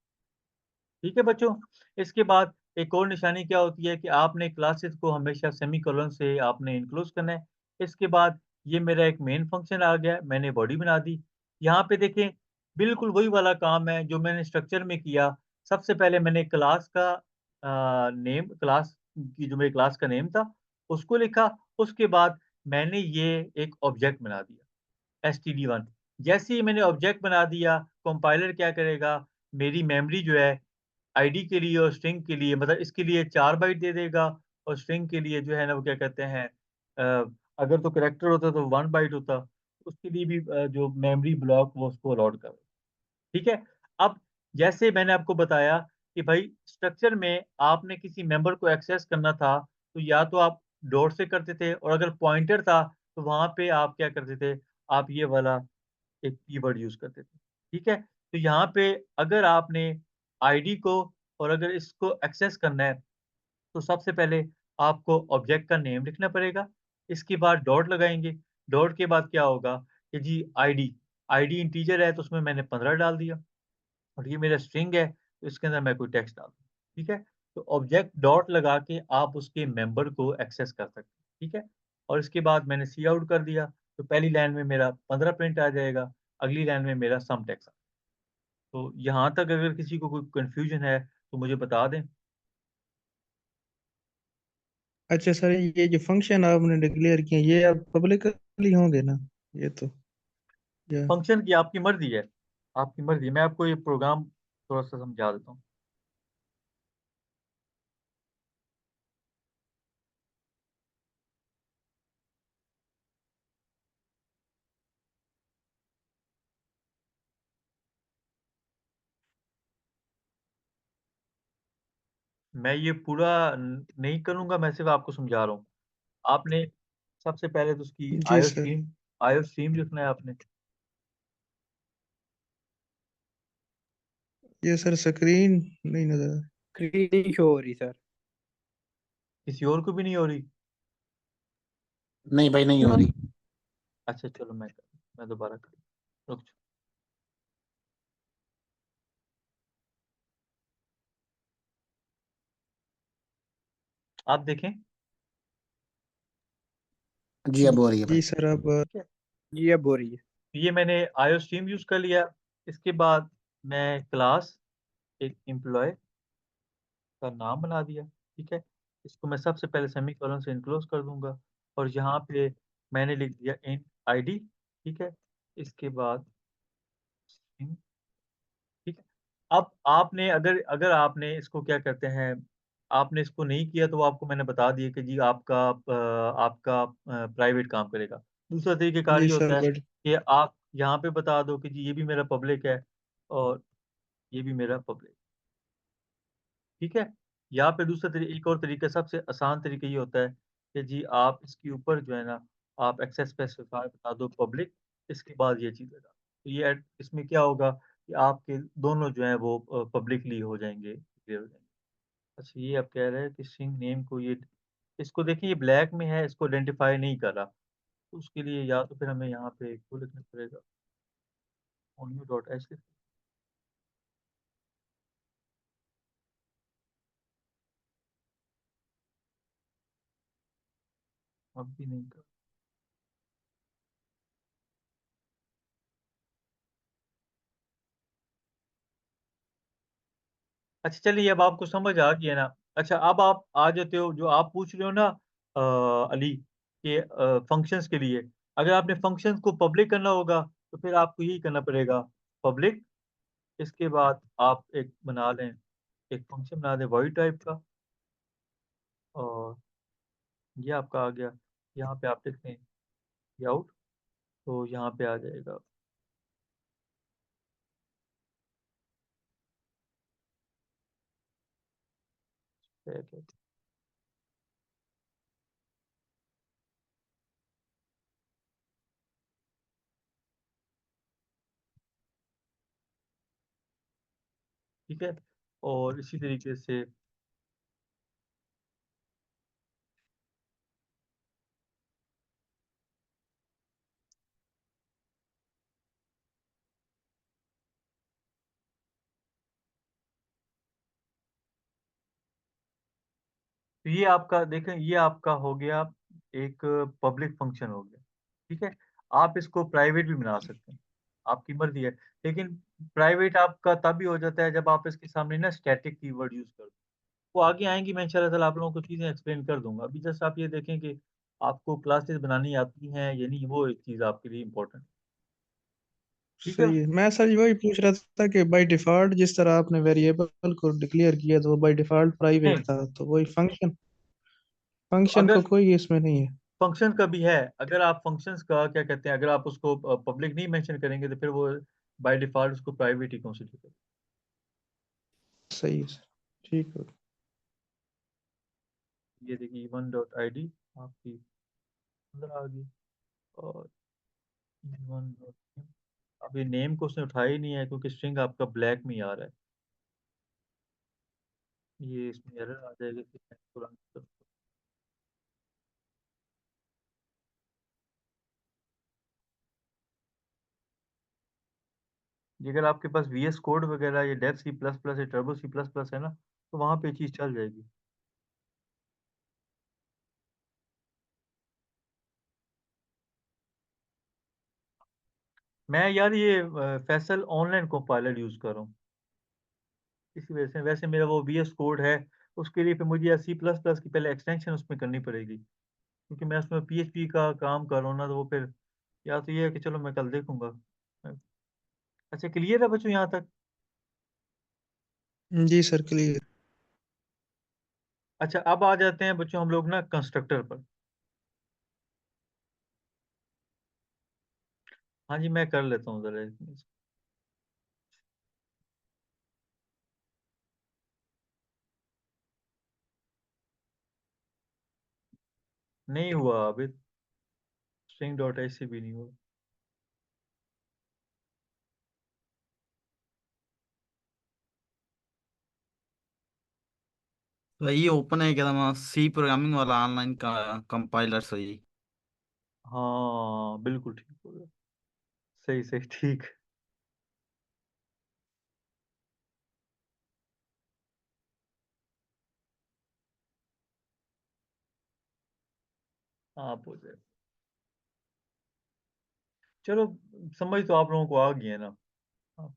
ठीक है बच्चों? इसके बाद एक और निशानी क्या होती है कि आपने क्लासेस को हमेशा सेमीकोलन से आपने इनक्लोज़ करना है। इसके बाद ये मेरा एक मेन फंक्शन आ गया, मैंने बॉडी बना दी। यहाँ पे देखें, बिल्कुल वही वाला काम है जो मैंने स्ट्रक्चर में किया। सबसे पहले मैंने क्लास का नेम क्लास की जो मेरे क्लास का नेम था, उसको लिखा। उसके बाद मैंने ये एक ऑब्जेक्ट बना दिया, std1। जैसे ही मैंने ऑब्जेक्ट बना दिया, कंपाइलर क्या करेगा, मेरी मेमोरी जो है आईडी के लिए और स्ट्रिंग के लिए मतलब इसके लिए 4 बाइट दे देगा और स्ट्रिंग के लिए जो है ना वो क्या कहते हैं अगर तो कैरेक्टर होता तो 1 बाइट होता, उसके लिए भी जो मेमोरी ब्लॉक वो उसको अलॉट कर ठीक है? अब जैसे मैंने आपको बताया कि भाई स्ट्रक्चर में आपने किसी मेंबर को एक्सेस करना था तो या तो आप डॉट से करते थे, और अगर पॉइंटर था तो वहां पे आप क्या करते थे, आप ये वाला एक कीवर्ड यूज करते थे। ठीक है, तो यहाँ पे अगर आपने आईडी को और अगर इसको एक्सेस करना है तो सबसे पहले आपको ऑब्जेक्ट का नेम लिखना पड़ेगा, इसके बाद डॉट लगाएंगे, डॉट के बाद क्या होगा कि जी आईडी, आईडी इंटीजर है तो उसमें मैंने 15 डाल दिया, और ये मेरा स्ट्रिंग है तो इसके अंदर मैं कोई टेक्स्ट डाल दूँ। ठीक है, तो ऑब्जेक्ट डॉट लगा के आप उसके मेंबर को एक्सेस कर सकते हैं। ठीक है, और इसके बाद मैंने सी आउट कर दिया तो पहली लाइन में मेरा 15 प्रिंट आ जाएगा, अगली लाइन में मेरा सम टेक्स्ट। तो यहाँ तक अगर किसी को कोई कंफ्यूजन है तो मुझे बता दें। अच्छा सर, ये जो फंक्शन आपने डिक्लेयर किए ये अब पब्लिकली होंगे ना? ये तो या फंक्शन की आपकी मर्जी है, आपकी मर्जी है। मैं आपको ये प्रोग्राम थोड़ा सा समझा देता हूँ। मैं ये पूरा नहीं करूंगा, मैं सिर्फ आपको समझा रहा हूँ। आपने सबसे पहले तो उसकी जी सर। आयो स्ट्रीम लिखना है आपने। ये सर स्क्रीन नहीं नजर आ स्क्रीन शो हो रही सर। किसी और को भी नहीं हो रही? नहीं भाई, नहीं हो रही। अच्छा चलो मैं दोबारा कर, रुक जाओ। आप देखें। जी अब हो रही है जी भाई। सर। अब ठीक है, जी अब हो रही है। तो ये मैंने आयो स्ट्रीम यूज कर लिया। इसके बाद मैं क्लास एक एम्प्लॉय का नाम बना दिया। ठीक है, इसको मैं सबसे पहले सेमीकोलन से इनक्लोज कर दूंगा, और यहाँ पे मैंने लिख दिया इन आईडी। ठीक है, इसके बाद ठीक है। अब आपने अगर अगर आपने इसको क्या कहते हैं, आपने इसको नहीं किया तो वो आपको मैंने बता दिया कि जी आपका प्राइवेट काम करेगा। दूसरा तरीकेकार जी ये सर होता है बट कि आप यहाँ पे बता दो कि जी ये भी मेरा पब्लिक है और ये भी मेरा पब्लिक। ठीक है, या फिर एक और तरीका, सबसे आसान तरीका ये होता है कि जी आप इसके ऊपर जो है ना, आप एक्सेस स्पेसिफायर बता दो पब्लिक, इसके बाद ये चीज़ लगा तो ये इसमें क्या होगा कि आपके दोनों जो है वो पब्लिकली हो जाएंगे, क्लियर हो जाएंगे। अच्छा, ये आप कह रहे हैं कि स्ट्रिंग नेम को ये, इसको देखिए ये ब्लैक में है, इसको आइडेंटिफाई नहीं कर रहा, तो उसके लिए या तो फिर हमें यहाँ पे को लिखना पड़ेगा only.h। अब भी नहीं कर, अच्छा चलिए अब आपको समझ आ गया ना। अच्छा अब आप आ जाते हो जो आप पूछ रहे हो ना अली, के फंक्शंस के लिए, अगर आपने फंक्शंस को पब्लिक करना होगा तो फिर आपको यही करना पड़ेगा, पब्लिक। इसके बाद आप एक बना लें, एक फंक्शन बना दें वॉइड टाइप का, और ये आपका आ गया। यहाँ पे आप लिखते हैं आउट, तो यहाँ पे आ जाएगा। ठीक है, और इसी तरीके से तो ये आपका देखें, ये आपका हो गया एक पब्लिक फंक्शन हो गया। ठीक है, आप इसको प्राइवेट भी बना सकते हैं, आपकी मर्जी है। लेकिन प्राइवेट आपका तभी हो जाता है जब आप इसके सामने ना स्टैटिक कीवर्ड यूज कर दो। वो आगे आएंगी, मैं इंशाल्लाह ताला आप लोगों को चीज़ें एक्सप्लेन कर दूंगा। अभी जस्ट आप ये देखें कि आपको क्लासेस बनानी आती हैं या नहीं, वो एक चीज़ आपके लिए इम्पोर्टेंट। ठीक है, सही है। मैं सर वही पूछ रहा था कि बाय डिफॉल्ट जिस तरह आपने वेरिएबल को डिक्लेयर किया तो वो बाय डिफॉल्ट प्राइवेट नहीं था, तो वही फंक्शन फंक्शन अगर को कोई इसमें नहीं है? फंक्शन का भी है, अगर आप फंक्शंस का क्या कहते हैं, अगर आप उसको पब्लिक नहीं मेंशन करेंगे तो फिर वो बाय डिफॉल्ट उसको प्राइवेट ही कंसीडर करें। सही है सर, ठीक है। ये देखिए e1.id आपकी अंदर आ गई, और e1. अभी नेम को उसने उठाया ही नहीं है क्योंकि स्ट्रिंग आपका ब्लैक में ही आ रहा है। ये इसमें एरर आ जाएगी फिर मैं इसको रन करूँ। ये अगर आपके पास VS कोड वगैरह या डेव C++ या टर्बो C++ है ना, तो वहाँ पे चीज़ चल जाएगी। मैं यार ये फैसल ऑनलाइन कंपाइलर यूज़ कर रहा हूँ, इसी वजह से। वैसे मेरा वो VS कोड है, उसके लिए फिर मुझे C++ की पहले एक्सटेंशन उसमें करनी पड़ेगी, क्योंकि मैं उसमें PHP का काम कर रहा हूँ ना, तो वो फिर या तो ये है कि चलो मैं कल देखूंगा। अच्छा, क्लियर है बच्चों यहाँ तक? जी सर, क्लियर। अच्छा, अब आ जाते हैं बच्चों हम लोग ना कंस्ट्रक्टर पर। हाँ जी, मैं कर लेता हूँ जरा नहीं हुआ अभी, string.h भी नहीं हुआ। वही ओपन है क्या था सी प्रोग्रामिंग वाला ऑनलाइन का कंपाइलर सही। हाँ बिल्कुल ठीक हो गया, सही सही ठीक। आप हो जाए, चलो समझ तो आप लोगों को आ गई है ना। हाँ।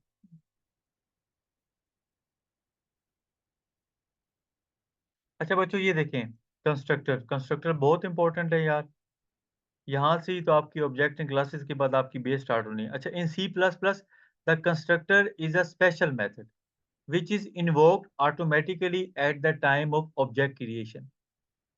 अच्छा बच्चों ये देखें, कंस्ट्रक्टर कंस्ट्रक्टर बहुत इंपॉर्टेंट है यार। यहाँ से ही तो आपकी ऑब्जेक्ट एंड क्लासेस के बाद आपकी बेस स्टार्ट होनी है। अच्छा, इन C++ the constructor is a special method which is invoked automatically at the time of object creation.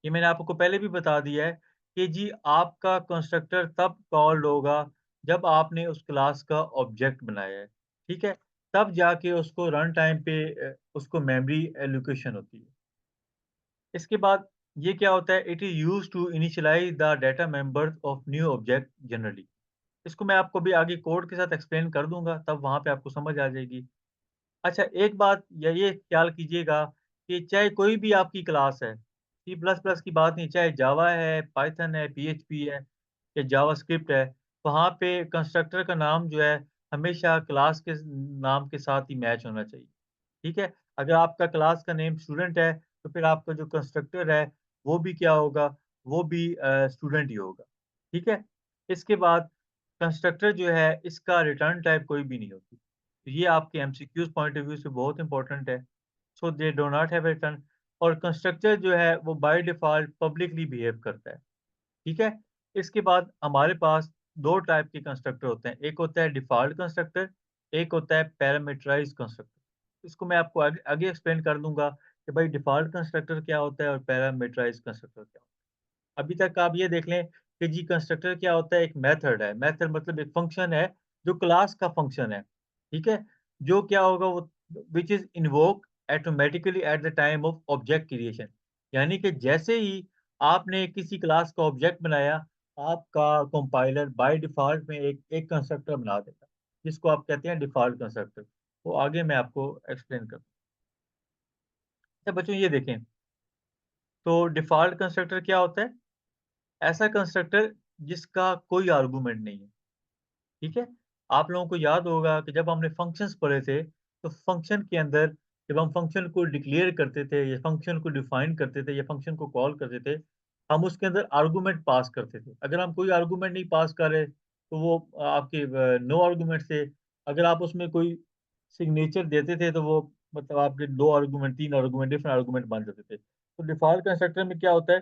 ये मैंने आपको पहले भी बता दिया है कि जी आपका कंस्ट्रक्टर तब कॉल्ड होगा जब आपने उस क्लास का ऑब्जेक्ट बनाया है, ठीक है? तब जाके उसको रन टाइम पे उसको मेमोरी एलोकेशन होती है। इसके बाद ये क्या होता है, it is use to initialise the data members of new object generally. इसको मैं आपको भी आगे कोड के साथ एक्सप्लेन कर दूंगा, तब वहां पे आपको समझ आ जाएगी। अच्छा, एक बात या ये ख्याल कीजिएगा कि चाहे कोई भी आपकी क्लास है, C++ की बात नहीं, चाहे जावा है, पाइथन है, PHP है या जावास्क्रिप्ट है, वहाँ पे कंस्ट्रक्टर का नाम जो है हमेशा क्लास के नाम के साथ ही मैच होना चाहिए, ठीक है? अगर आपका क्लास का नेम स्टूडेंट है, तो फिर आपका जो कंस्ट्रक्टर है वो भी क्या होगा, वो भी स्टूडेंट ही होगा, ठीक है? इसके बाद कंस्ट्रक्टर जो है इसका रिटर्न टाइप कोई भी नहीं होती, तो ये आपके MCQs पॉइंट ऑफ व्यू से बहुत इंपॉर्टेंट है। So they do not have return. और कंस्ट्रक्टर जो है वो बाय डिफॉल्ट पब्लिकली बिहेव करता है, ठीक है? इसके बाद हमारे पास दो टाइप के कंस्ट्रक्टर होते हैं, एक होता है डिफॉल्ट कंस्ट्रक्टर, एक होता है पैरामीटराइज्ड कंस्ट्रक्टर। इसको मैं आपको आगे आगे एक्सप्लेन कर दूंगा कि भाई डिफॉल्ट कंस्ट्रक्टर क्या होता है और पैरामीटराइज्ड कंस्ट्रक्टर क्या होता है। अभी तक आप ये देख लें कि जी कंस्ट्रक्टर क्या होता है, एक मेथड है। मेथड मतलब एक फंक्शन है जो क्लास का फंक्शन है, ठीक है? जो क्या होगा वो which is invoke automatically at the time of object creation. यानी कि जैसे ही आपने किसी क्लास का ऑब्जेक्ट बनाया, आपका कंपाइलर बाय डिफॉल्ट में एक कंस्ट्रक्टर बना देगा, जिसको आप कहते हैं डिफॉल्ट कंस्ट्रक्टर। तो आगे मैं आपको एक्सप्लेन करूँ। अच्छा बच्चों ये देखें, तो डिफॉल्ट कंस्ट्रक्टर क्या होता है? ऐसा कंस्ट्रक्टर जिसका कोई आर्गुमेंट नहीं है, ठीक है? आप लोगों को याद होगा कि जब हमने फंक्शंस पढ़े थे, तो फंक्शन के अंदर जब हम फंक्शन को डिक्लेयर करते थे या फंक्शन को डिफाइन करते थे या फंक्शन को कॉल करते थे, हम उसके अंदर आर्गुमेंट पास करते थे। अगर हम कोई आर्गुमेंट नहीं पास कर रहे, तो वो आपके नो आर्गुमेंट से। अगर आप उसमें कोई सिग्नेचर देते थे, तो वो मतलब आपके दो आर्गुमेंट, तीन आर्गुमेंट, डिफरेंट आर्गुमेंट बन जाते थे। तो डिफॉल्ट कंस्ट्रक्टर में क्या होता है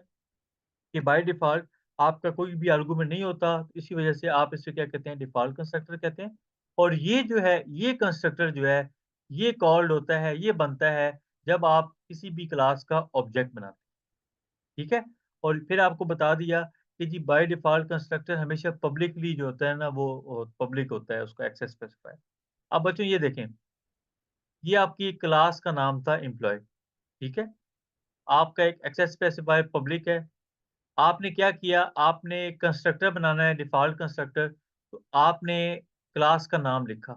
कि बाय डिफॉल्ट आपका कोई भी आर्गुमेंट नहीं होता, इसी वजह से आप इसे क्या कहते हैं, डिफॉल्ट कंस्ट्रक्टर कहते हैं। और ये जो है, ये कंस्ट्रक्टर जो है, ये कॉल्ड होता है, ये बनता है जब आप किसी भी क्लास का ऑब्जेक्ट बनाते हैं, ठीक है? और फिर आपको बता दिया कि जी बाय डिफॉल्ट कंस्ट्रक्टर हमेशा पब्लिकली जो होता है ना, वो पब्लिक होता है, उसका एक्सेस स्पेसिफाई। अब बच्चों ये देखें, ये आपकी क्लास का नाम था एम्प्लॉय, ठीक है। आपका एक एक्सेस स्पेसिफायर पब्लिक है। आपने क्या किया, आपने कंस्ट्रक्टर बनाना है, डिफ़ॉल्ट कंस्ट्रक्टर, तो आपने क्लास का नाम लिखा,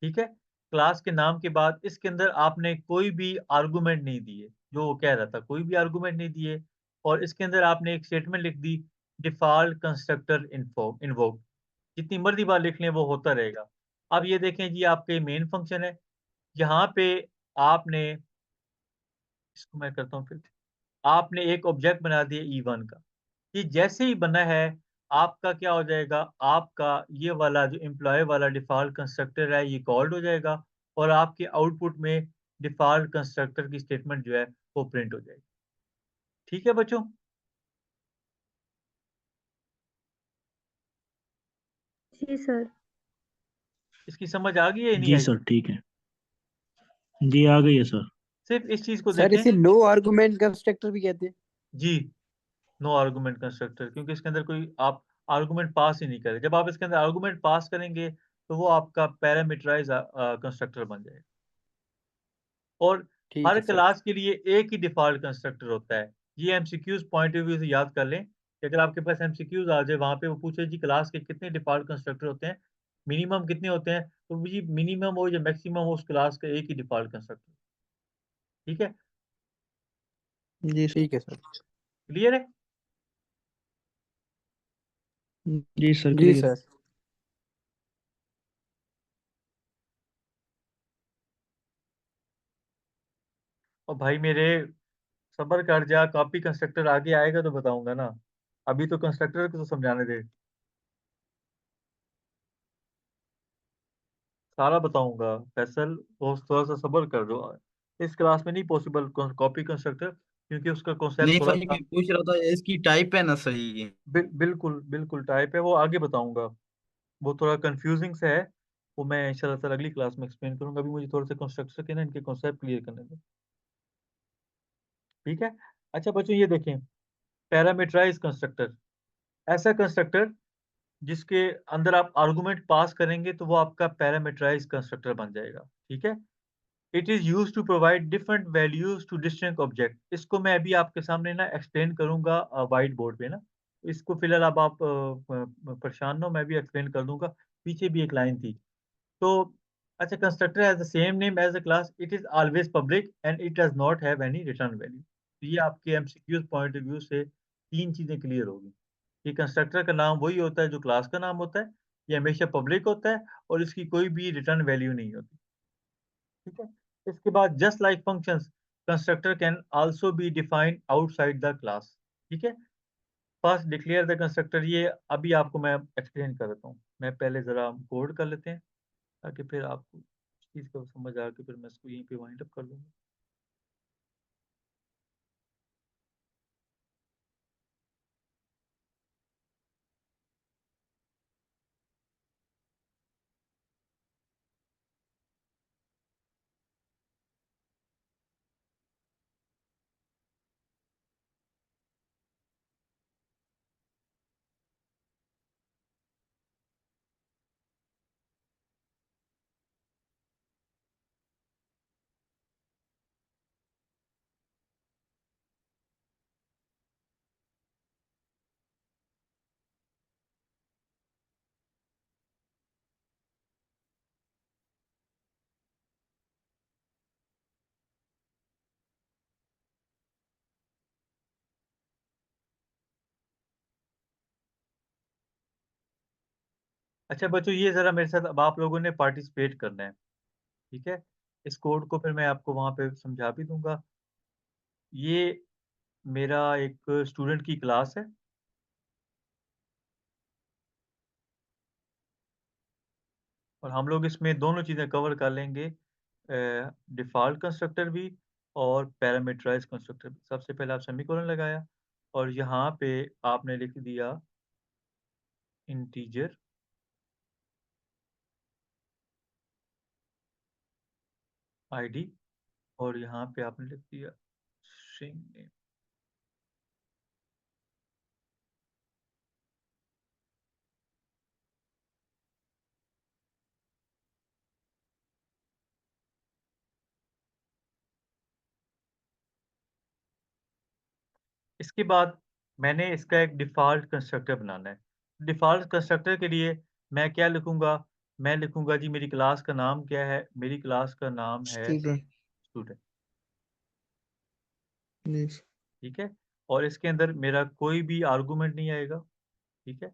ठीक है। क्लास के नाम के बाद इसके अंदर आपने कोई भी आर्गुमेंट नहीं दिए, जो वो कह रहा था, कोई भी आर्गुमेंट नहीं दिए, और इसके अंदर आपने एक स्टेटमेंट लिख दी, डिफ़ॉल्ट कंस्ट्रक्टर इन्वोक। जितनी मर्ज़ी बार लिख लें वो होता रहेगा। अब ये देखें जी, आपके मेन फंक्शन है, यहाँ पे आपने, इसको मैं करता हूँ फिर, आपने एक ऑब्जेक्ट बना दिया E1 का। ये जैसे ही बना है, आपका क्या हो जाएगा, आपका ये वाला जो एम्प्लॉयी वाला डिफ़ॉल्ट कंस्ट्रक्टर है, ये कॉल्ड हो जाएगा, और आपके आउटपुट में डिफ़ॉल्ट कंस्ट्रक्टर की स्टेटमेंट जो है, वो प्रिंट हो जाएगी। ठीक है बच्चों? जी सर। इसकी समझ आ गई है या नहीं जी आई? सर ठीक है। जी आ गई है सर। सिर्फ़ इस चीज़ को सर देखें। इसे नो आर्गुमेंट कंस्ट्रक्टर भी कहते हैं। जी, नो आर्गुमेंट कंस्ट्रक्टर, क्योंकि इसके अंदर कोई आप आर्गुमेंट पास ही नहीं करें। जब आप इसके अंदर आर्गुमेंट पास करेंगे, तो वो आपका पैरामीटराइज़ कंस्ट्रक्टर बन जाएगा। और ठीक हर है सर। क्लास के लिए एक ही डिफ़ॉल्ट कंस्ट्रक्टर होता है। ये एमसीक्यूज़ पॉइंट ऑफ व्यू से याद कर लें कि अगर आपके पास एमसीक्यूज़ आ जाए, वहाँ पे वो पूछे जी क्लास के कितने डिफ़ॉल्ट कंस्ट्रक्टर होते हैं, मिनिमम कितने होते हैं, तो जी मिनिमम हो या मैक्सिमम हो, उस क्लास का एक ही डिफ़ॉल्ट कंस्ट्रक्टर। ठीक है? जी सर। ठीक है सर। क्लियर है? जी सर जी क्लियर। सर। और भाई मेरे, सब्र कर जा, कॉपी कंस्ट्रक्टर आगे आएगा तो बताऊँगा ना। अभी तो कंस्ट्रक्टर को तो समझाने दे। सारा बताऊँगा फैसल, बस थोड़ा-सा सब्र कर दो। इस क्लास में नहीं पॉसिबल कॉपी कंस्ट्रक्टर, क्योंकि उसका कॉन्सेप्ट नहीं भाई, थोड़ा-सा मैं पूछ रहा था इसकी टाइप है ना सही है। बिल्कुल, बिल्कुल टाइप है, वो आगे बताऊँगा। वो थोड़ा कन्फ्यूज़िंग सा है, वो मैं इंशाल्लाह ताला अगली क्लास में एक्सप्लेन करूँगा। अभी मुझे थोड़े-से कंस्ट्रक्टर के ना इनके कॉन्सेप्ट क्लियर करने दो। ठीक है? अच्छा बच्चों ये देखें, पैरामीटराइज़ कंस्ट्रक्टर, ऐसा कंस्ट्रक्टर जिसके अंदर आप आर्गुमेंट पास करेंगे तो वो आपका पैरामीटराइज़ कंस्ट्रक्टर बन जाएगा। ठीक है? It is used to provide different values to distinct object. इसको मैं अभी आपके सामने ना एक्सप्लेन करूँगा व्हाइट बोर्ड पे ना। इसको फिलहाल अब आप परेशान ना हो, मैं भी एक्सप्लेन कर दूँगा। पीछे भी एक लाइन थी। तो अच्छा, constructor has the same name as the class, it is always public and it does not have any return value. तो ये आपके एमसीक्यूज़ पॉइंट ऑफ व्यू से 3 चीज़ें क्लियर होगी। कि कंस्ट्रक्टर का नाम वही होता है जो क्लास का नाम होता है, ये हमेशा पब्लिक होता है और इसकी कोई भी रिटर्न वैल्यू नहीं होती। ठीक है? इसके बाद just like functions, constructor can also be defined outside the class. ठीक है? फर्स्ट डिक्लेयर द कंस्ट्रक्टर, ये अभी आपको मैं एक्सप्लेन कर देता हूँ। मैं पहले ज़रा कोड कर लेते हैं, ताकि फिर आपको इस चीज़ का समझ आ के फिर मैं इसको यहीं पे वाइंड अप कर दूँगा। अच्छा बच्चों, ये ज़रा मेरे साथ अब आप लोगों ने पार्टिसिपेट करना है। ठीक है? इस कोड को फिर मैं आपको वहाँ पे समझा भी दूँगा। ये मेरा एक स्टूडेंट की क्लास है, और हम लोग इसमें दोनों चीज़ें कवर कर लेंगे, डिफ़ॉल्ट कंस्ट्रक्टर भी और पैरामीटराइज़ कंस्ट्रक्टर भी। सबसे पहले आप सेमीकोलन लगाया, और यहाँ पे आपने लिख दिया इंटीजर आईडी, और यहाँ पे आपने लिख दिया स्ट्रिंग नेम। इसके बाद मैंने इसका एक डिफ़ॉल्ट कंस्ट्रक्टर बनाना है। डिफ़ॉल्ट कंस्ट्रक्टर के लिए मैं क्या लिखूँगा? मैं लिखूँगा जी मेरी क्लास का नाम क्या है? मेरी क्लास का नाम है स्टूडेंट। स्टूडेंट, जी ठीक है? और इसके अंदर मेरा कोई भी आर्गुमेंट नहीं आएगा, ठीक है?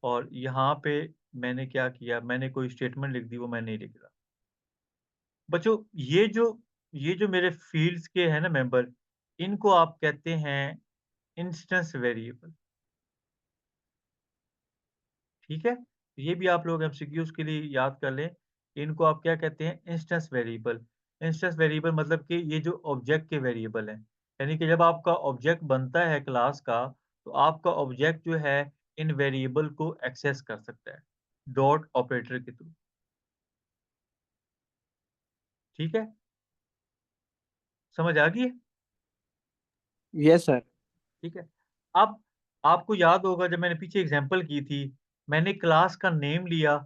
और यहाँ पे मैंने क्या किया? मैंने कोई स्टेटमेंट लिख दी, वो मैं नहीं लिख रहा। बच्चों, ये जो मेरे फ़ील्ड्स के हैं ना मेंबर, इनको आप कहते हैं इंस्टेंस वेरिएबल, ठीक है? ये भी आप लोग एमसीक्यूज़ के लिए याद कर लें, इनको आप क्या कहते हैं? Instance variable. इंस्टेंस वेरिएबल मतलब कि ये जो ऑब्जेक्ट के वेरिएबल हैं, यानी कि जब आपका ऑब्जेक्ट बनता है क्लास का, तो आपका ऑब्जेक्ट जो है इन वेरिएबल को एक्सेस कर सकता है, डॉट ऑपरेटर के थ्रू, ठीक है? समझ आ गई है? Yes sir. ठीक है। अब आपको याद होगा जब मैंने पीछे एग्जांपल की थी, मैंने क्लास का नेम लिया,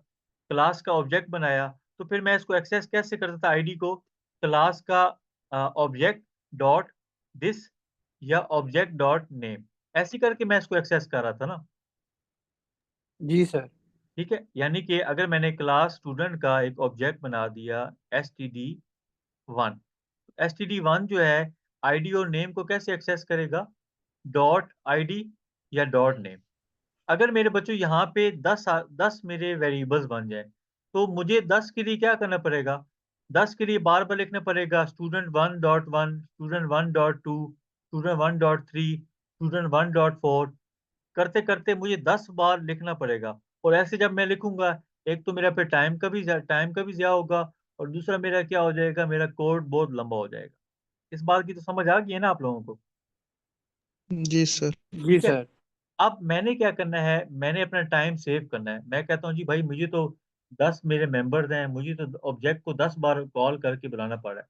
क्लास का ऑब्जेक्ट बनाया, तो फिर मैं इसको एक्सेस कैसे करता था आईडी को? क्लास का ऑब्जेक्ट डॉट दिस या ऑब्जेक्ट डॉट नेम, ऐसे करके मैं इसको एक्सेस कर रहा था ना, जी सर। ठीक है? यानी कि अगर मैंने क्लास स्टूडेंट का एक ऑब्जेक्ट बना दिया std1, std1 जो है आईडी और नेम को कैसे एक्सेस करेगा? डॉट आईडी या डॉट नेम। अगर मेरे बच्चों यहाँ पे 10 मेरे वेरिएबल्स बन जाएँ, तो मुझे 10 के लिए क्या करना पड़ेगा? 10 के लिए बार-बार लिखना पड़ेगा student1.1, student1.2, student1.3, student1.4, करते-करते मुझे 10 बार लिखना पड़ेगा। और ऐसे जब मैं लिखूँगा, एक तो मेरा फिर टाइम का भी ज़िया होगा, और दूसरा मेरा क्या हो जाएगा, मेरा कोड बहुत लंबा हो जाएगा। इस बात की तो समझ आ गई है ना आप लोगों को? जी सर। जी ठीक है? सर। अब मैंने क्या करना है, मैंने अपना टाइम सेव करना है। मैं कहता हूँ जी भाई मुझे तो 10 मेरे मेंबर्स हैं, मुझे तो ऑब्जेक्ट को 10 बार कॉल करके बुलाना पड़ रहा है।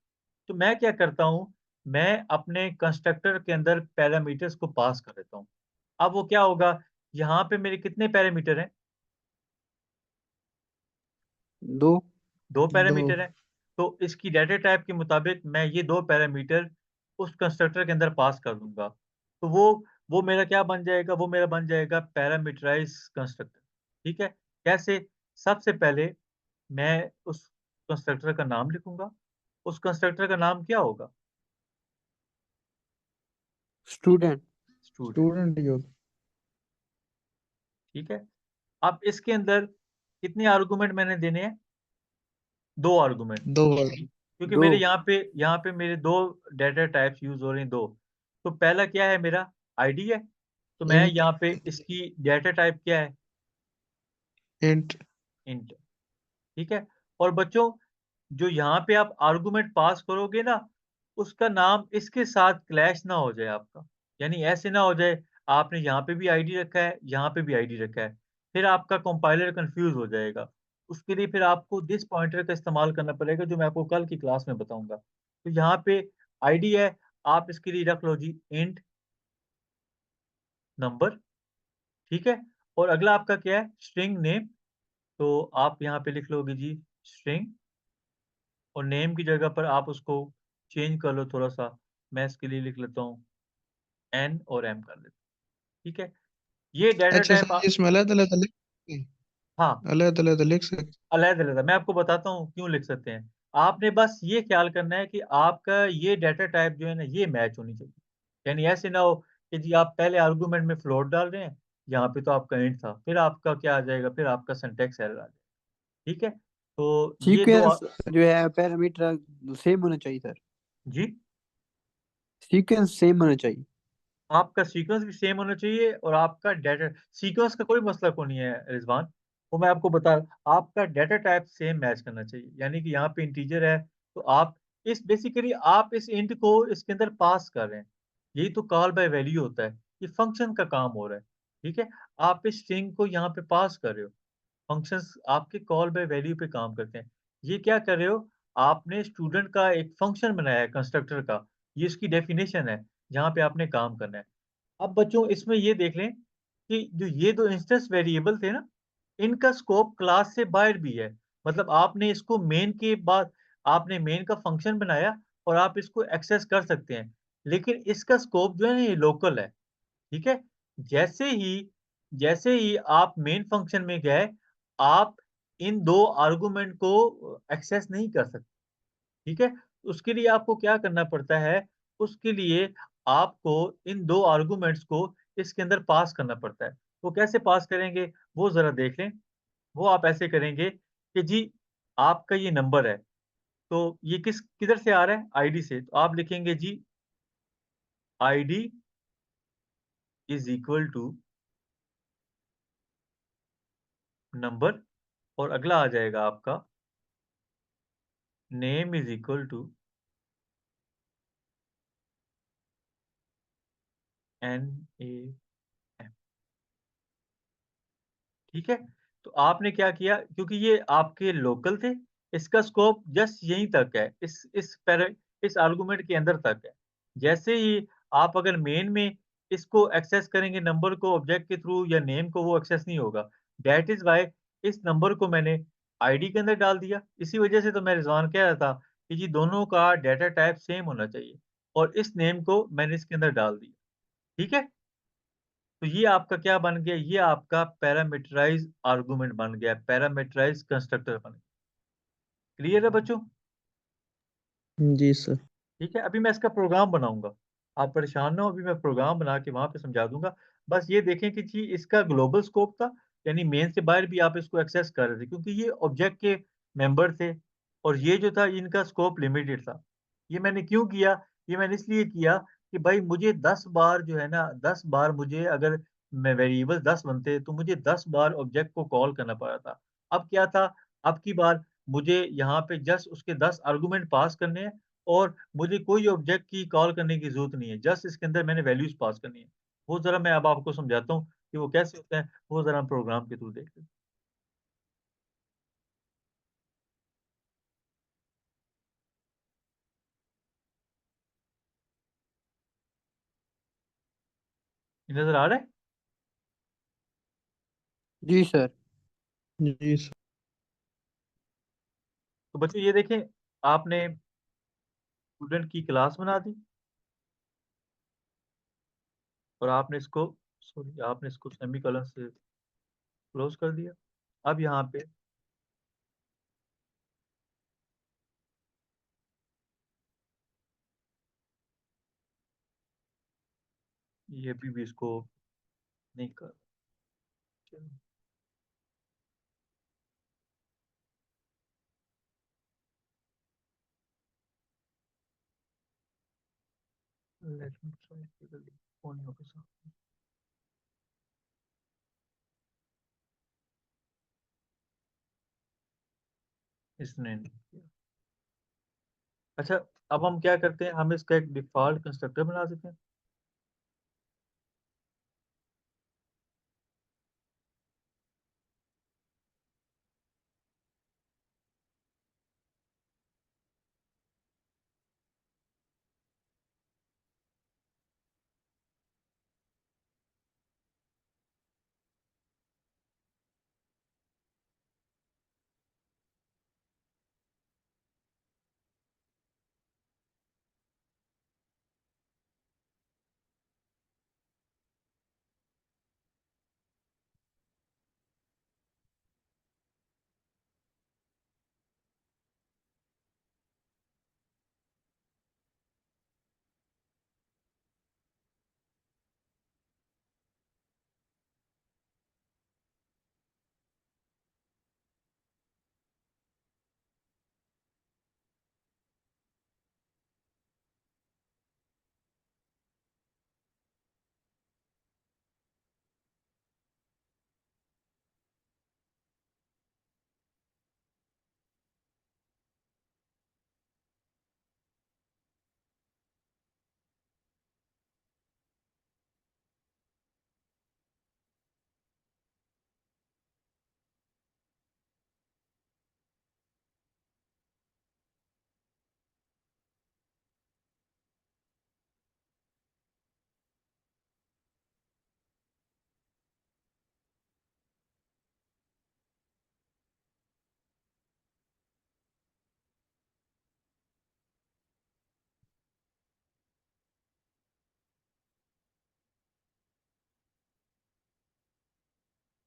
तो मैं क्या करता हूँ, मैं अपने कंस्ट्रक्टर के अंदर पैरामीटर्स को पास कर देता हूँ। अब वो क्या होगा, यहाँ पे मेरे कितने पैरामीटर हैं? 2। 2 दो। पैरामीटर हैं। तो इसकी डाटा टाइप के मुताबिक मैं ये 2 पैरामीटर उस कंस्ट्रक्टर के अंदर पास कर दूँगा। तो वो मेरा क्या बन जाएगा? वो मेरा बन जाएगा पैरामीटराइज़ कंस्ट्रक्टर। ठीक है? कैसे? सबसे पहले मैं उस कंस्ट्रक्टर का नाम लिखूँगा। उस कंस्ट्रक्टर का नाम क्या होगा? स्टूडेंट। स्टूडेंट। स्टूडेंट योग। ठीक है? अब इसके अंदर कितने आर्गुमेंट मैंने देने हैं? 2 आर्गुमेंट। दो बार। क्योंकि 2। मेरे यहाँ पे मेरे 2 डाटा टाइप्स यूज़ हो रहे हैं, 2। तो पहला क्या है मेरा? आईडी है। तो मैं इंट। यहाँ पे इसकी डाटा टाइप क्या है? इंट। इंट। ठीक है? और बच्चों, जो यहाँ पे आप आर्गुमेंट पास करोगे ना, उसका नाम इसके साथ क्लैश ना हो जाए आपका। यानी ऐसे ना हो जाए, आपने यहाँ पे भी आईडी रखा है, यहाँ पे भी आईडी रखा है। फिर आपका कंपाइलर कन्फ्यूज़ हो जाएगा। उसके लिए फिर आपको दिस पॉइंटर का इस्तेमाल करना पड़ेगा, जो मैं आपको कल की क्लास में बताऊँगा। तो यहाँ पे आईडी है, आप इसके लिए रख लो जी इंट नंबर, ठीक है? और अगला आपका क्या है? String name. तो आप यहाँ पे लिख लोगे जी स्ट्रिंग, और नेम की जगह पर आप उसको चेंज कर लो थोड़ा-सा। मैं इसके लिए लिख लेता हूँ एन और एम कर देता हूँ, ठीक है? ये डाटा अच्छा टाइप सर, इसमें अलग-अलग लिख हाँ, अलग-अलग लिख सकते। अलग-अलग मैं आपको बताता हूँ क्यों लिख सकते हैं। आपने बस ये ख़्याल करना है कि आपका ये डाटा टाइप जो है ना, ये मैच होनी चाहिए। यानी ऐसे ना हो कि जी आप पहले आर्गुमेंट में फ्लोट डाल रहे हैं, यहाँ पे तो आपका इंट था, फिर आपका क्या आ जाएगा, फिर आपका सिंटैक्स एरर आ जाएगा, ठीक है? तो ये 2 सीक्वेंस जो है पैरामीटर सेम होना चाहिए सर। जी? सीक्वेंस सेम होना चाहिए। आपका सीक्वेंस भी सेम होना चाहिए, और आपका डाटा सीक्वेंस का कोई मसला को नहीं है रिज़वान, वो मैं आपको बता, आपका डाटा टाइप सेम मैच करना चाहिए। यानी कि यहाँ पे इंटीजर है, तो आप इस बेसिकली आप इस इंट को इसके अंदर पास कर रहे हैं। यही तो कॉल बाय वैल्यू होता है, ये फंक्शन का काम हो रहा है, ठीक है? आप इस स्ट्रिंग को यहाँ पे पास कर रहे हो। फंक्शंस आपके कॉल बाय वैल्यू पे काम करते हैं। ये क्या कर रहे हो? आपने स्टूडेंट का एक फंक्शन बनाया है कंस्ट्रक्टर का, ये इसकी डेफिनेशन है, जहाँ पे आपने काम करना है। अब बच्चों इसमें ये देख लें कि जो ये 2 इंस्टेंस वेरिएबल थे ना, इनका स्कोप क्लास से बाहर भी है। मतलब आपने इसको मेन के बाद आपने मेन का फंक्शन बनाया, और आप इसको एक्सेस कर सकते हैं। लेकिन इसका स्कोप जो है ना, ये लोकल है। ठीक है। जैसे ही आप मेन फंक्शन में गए, आप इन दो आर्गुमेंट को एक्सेस नहीं कर सकते। ठीक है। उसके लिए आपको क्या करना पड़ता है, उसके लिए आपको इन दो आर्गुमेंट्स को इसके अंदर पास करना पड़ता है। वो कैसे पास करेंगे, वो जरा देख लें। वो आप ऐसे करेंगे कि जी आपका ये नंबर है, तो ये किधर से आ रहा है, आईडी से। तो आप लिखेंगे जी ID is equal to number, और अगला आ जाएगा आपका name is equal to NAM। ठीक है। तो आपने क्या किया, क्योंकि ये आपके लोकल थे, इसका स्कोप जस्ट यहीं तक है, इस आर्गुमेंट के अंदर तक है। जैसे ही आप अगर मेन में इसको एक्सेस करेंगे नंबर को ऑब्जेक्ट के थ्रू या नेम को, वो एक्सेस नहीं होगा। दैट इज वाई इस नंबर को मैंने आईडी के अंदर डाल दिया। इसी वजह से तो मैं रिजवान कह रहा था कि जी दोनों का डाटा टाइप सेम होना चाहिए, और इस नेम को मैंने इसके अंदर डाल दिया। ठीक है। तो ये आपका क्या बन गया, ये आपका पैरामीटराइज आर्गुमेंट बन गया, पैरामीटराइज कंस्ट्रक्टर बन गया। क्लियर है बच्चों? जी सर। ठीक है। अभी मैं इसका प्रोग्राम बनाऊंगा, आप परेशान ना हो, अभी मैं प्रोग्राम बना के वहां पे समझा दूंगा। बस ये देखें कि जी इसका ग्लोबल स्कोप था, यानी मेन से बाहर भी आप इसको एक्सेस कर रहे थे, क्योंकि ये ऑब्जेक्ट के मेंबर थे, और ये जो था इनका स्कोप लिमिटेड था। ये मैंने क्यों किया, ये मैंने इसलिए किया कि भाई मुझे 10 बार जो है ना, 10 बार मुझे, अगर मैं वेरिएबल 10 बनते तो मुझे 10 बार ऑब्जेक्ट को कॉल करना पड़ा था। अब क्या था, अब की बार मुझे यहाँ पे जस्ट उसके 10 आर्गुमेंट पास करने हैं, और मुझे कोई ऑब्जेक्ट की कॉल करने की जरूरत नहीं है, जस्ट इसके अंदर मैंने वैल्यूज पास करनी है। वो जरा मैं अब आपको समझाता हूँ कि वो कैसे होते हैं, वो जरा हम प्रोग्राम के थ्रू देखते हैं। ये नजर आ रहा है? जी सर। जी सर। तो बच्चों ये देखें, आपने स्टूडेंट की क्लास बना दी, और आपने इसको, सॉरी, आपने इसको सेमीकोलन से क्लोज कर दिया। अब यहाँ पे ये भी इसको नहीं कर, लेट मी ट्राई फोन होगा साहब। इसने नहीं किया। अच्छा, अब हम क्या करते हैं, हम इसका एक डिफॉल्ट कंस्ट्रक्टर बना देते हैं।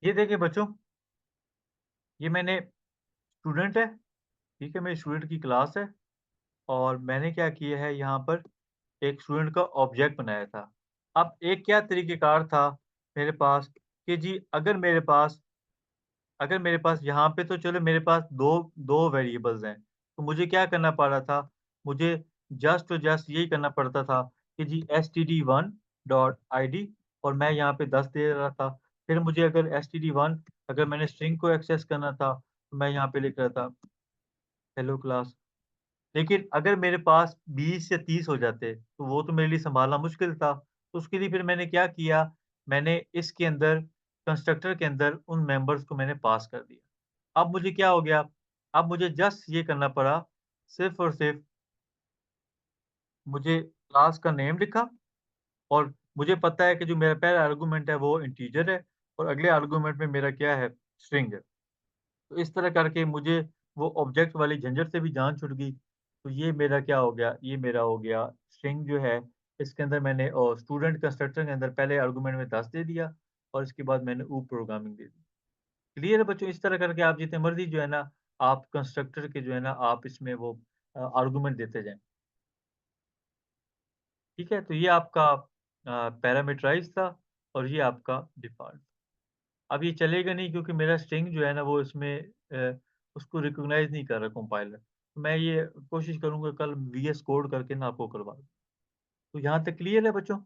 ये देखिए बच्चों, ये मैंने स्टूडेंट है, ठीक है, मेरी स्टूडेंट की क्लास है और मैंने क्या किया है यहाँ पर एक स्टूडेंट का ऑब्जेक्ट बनाया था। अब एक क्या तरीक़ेकार था मेरे पास कि जी अगर मेरे पास यहाँ पे तो चलो मेरे पास 2 वेरिएबल्स हैं, तो मुझे क्या करना पड़ रहा था, मुझे जस्ट यही करना पड़ता था कि जी std1 डॉट id और मैं यहाँ पे 10 दे रहा था। फिर मुझे अगर std1 अगर मैंने स्ट्रिंग को एक्सेस करना था, तो मैं यहाँ पे लिख रहा था हेलो क्लास। लेकिन अगर मेरे पास 20 या 30 हो जाते, तो वो तो मेरे लिए सँभालना मुश्किल था। तो उसके लिए फिर मैंने क्या किया, मैंने इसके अंदर कंस्ट्रक्टर के अंदर उन मेंबर्स को मैंने पास कर दिया। अब मुझे क्या हो गया, अब मुझे जस्ट ये करना पड़ा, सिर्फ़ और सिर्फ़ मुझे क्लास का नेम लिखा और मुझे पता है कि जो मेरा पहला आर्गुमेंट है वो इंटीजर है और अगले आर्गुमेंट में मेरा क्या है, स्ट्रिंग है। तो इस तरह करके मुझे वो ऑब्जेक्ट वाली झंझट से भी जान छुट गई। तो ये मेरा क्या हो गया, ये मेरा हो गया स्ट्रिंग जो है, इसके अंदर मैंने स्टूडेंट कंस्ट्रक्टर के अंदर पहले आर्गुमेंट में 10 दे दिया और इसके बाद मैंने ऊप प्रोग्रामिंग दे दी। क्लियर है बच्चों? इस तरह करके आप जितने मर्ज़ी जो है ना, आप कंस्ट्रक्टर के जो है ना, आप इसमें वो आर्गुमेंट देते जाएँ। ठीक है? तो ये आपका पैरामीटराइज़ था और ये आपका डिफ़ॉल्ट। अब ये चलेगा नहीं क्योंकि मेरा स्ट्रिंग जो है ना वो इसमें उसको रिकॉग्नाइज़ नहीं कर रहा कंपाइलर। मैं ये कोशिश करूँगा कल वीएस कोड करके ना आपको करवा दूँ। तो यहाँ तक क्लियर है बच्चों?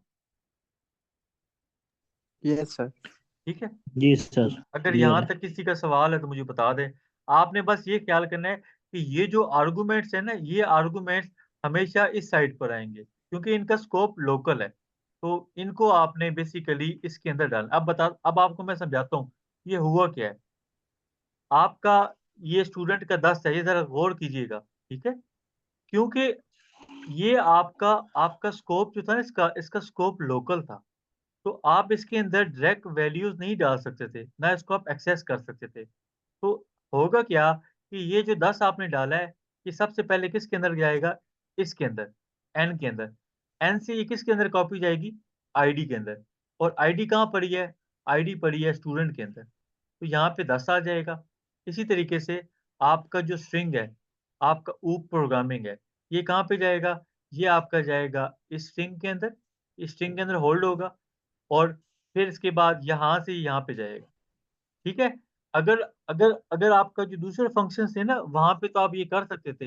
Yes sir. ठीक है? जी सर, अगर क्लियर यहाँ है। तक किसी का सवाल है तो मुझे बता दें। आपने बस ये ख्याल करना है कि ये जो आर्गुमेंट्स हैं ना, ये आर्गुमेंट्स हमेशा इस साइड पर आएँगे क्योंकि इनका स्कोप लोकल है। तो इनको आपने बेसिकली इसके अंदर डालना। अब आपको मैं समझाता हूँ, ये हुआ क्या है। आपका ये स्टूडेंट का 10 है, ये ज़रा गौर कीजिएगा, ठीक है? क्योंकि ये आपका आपका स्कोप जो था ना इसका स्कोप लोकल था। तो आप इसके अंदर डायरेक्ट वैल्यूज़ नहीं डाल सकते थे, ना इसको आप एक्सेस कर सकते थे। तो होगा क्या कि ये जो 10 आपने डाला है, ये सबसे पहले किसके अंदर जाएगा? इसके अंदर, n के अंदर। n से ये किसके अंदर कॉपी जाएगी? id के अंदर और id कहाँ पड़ी है? id पड़ी है स्टूडेंट के अंदर। तो यहाँ पे 10 आ जाएगा। इसी तरीके से आपका जो स्ट्रिंग है, आपका ऊप प्रोग्रामिंग है, ये कहाँ पे जाएगा? ये आपका जाएगा इस स्ट्रिंग के अंदर, इस स्ट्रिंग के अंदर होल्ड होगा और फिर इसके बाद यहाँ से यहाँ पे जाएगा। ठीक है? अगर अगर अगर आपका जो दूसरे फंक्शंस थे ना, वहाँ पे तो आप ये कर सकते थे,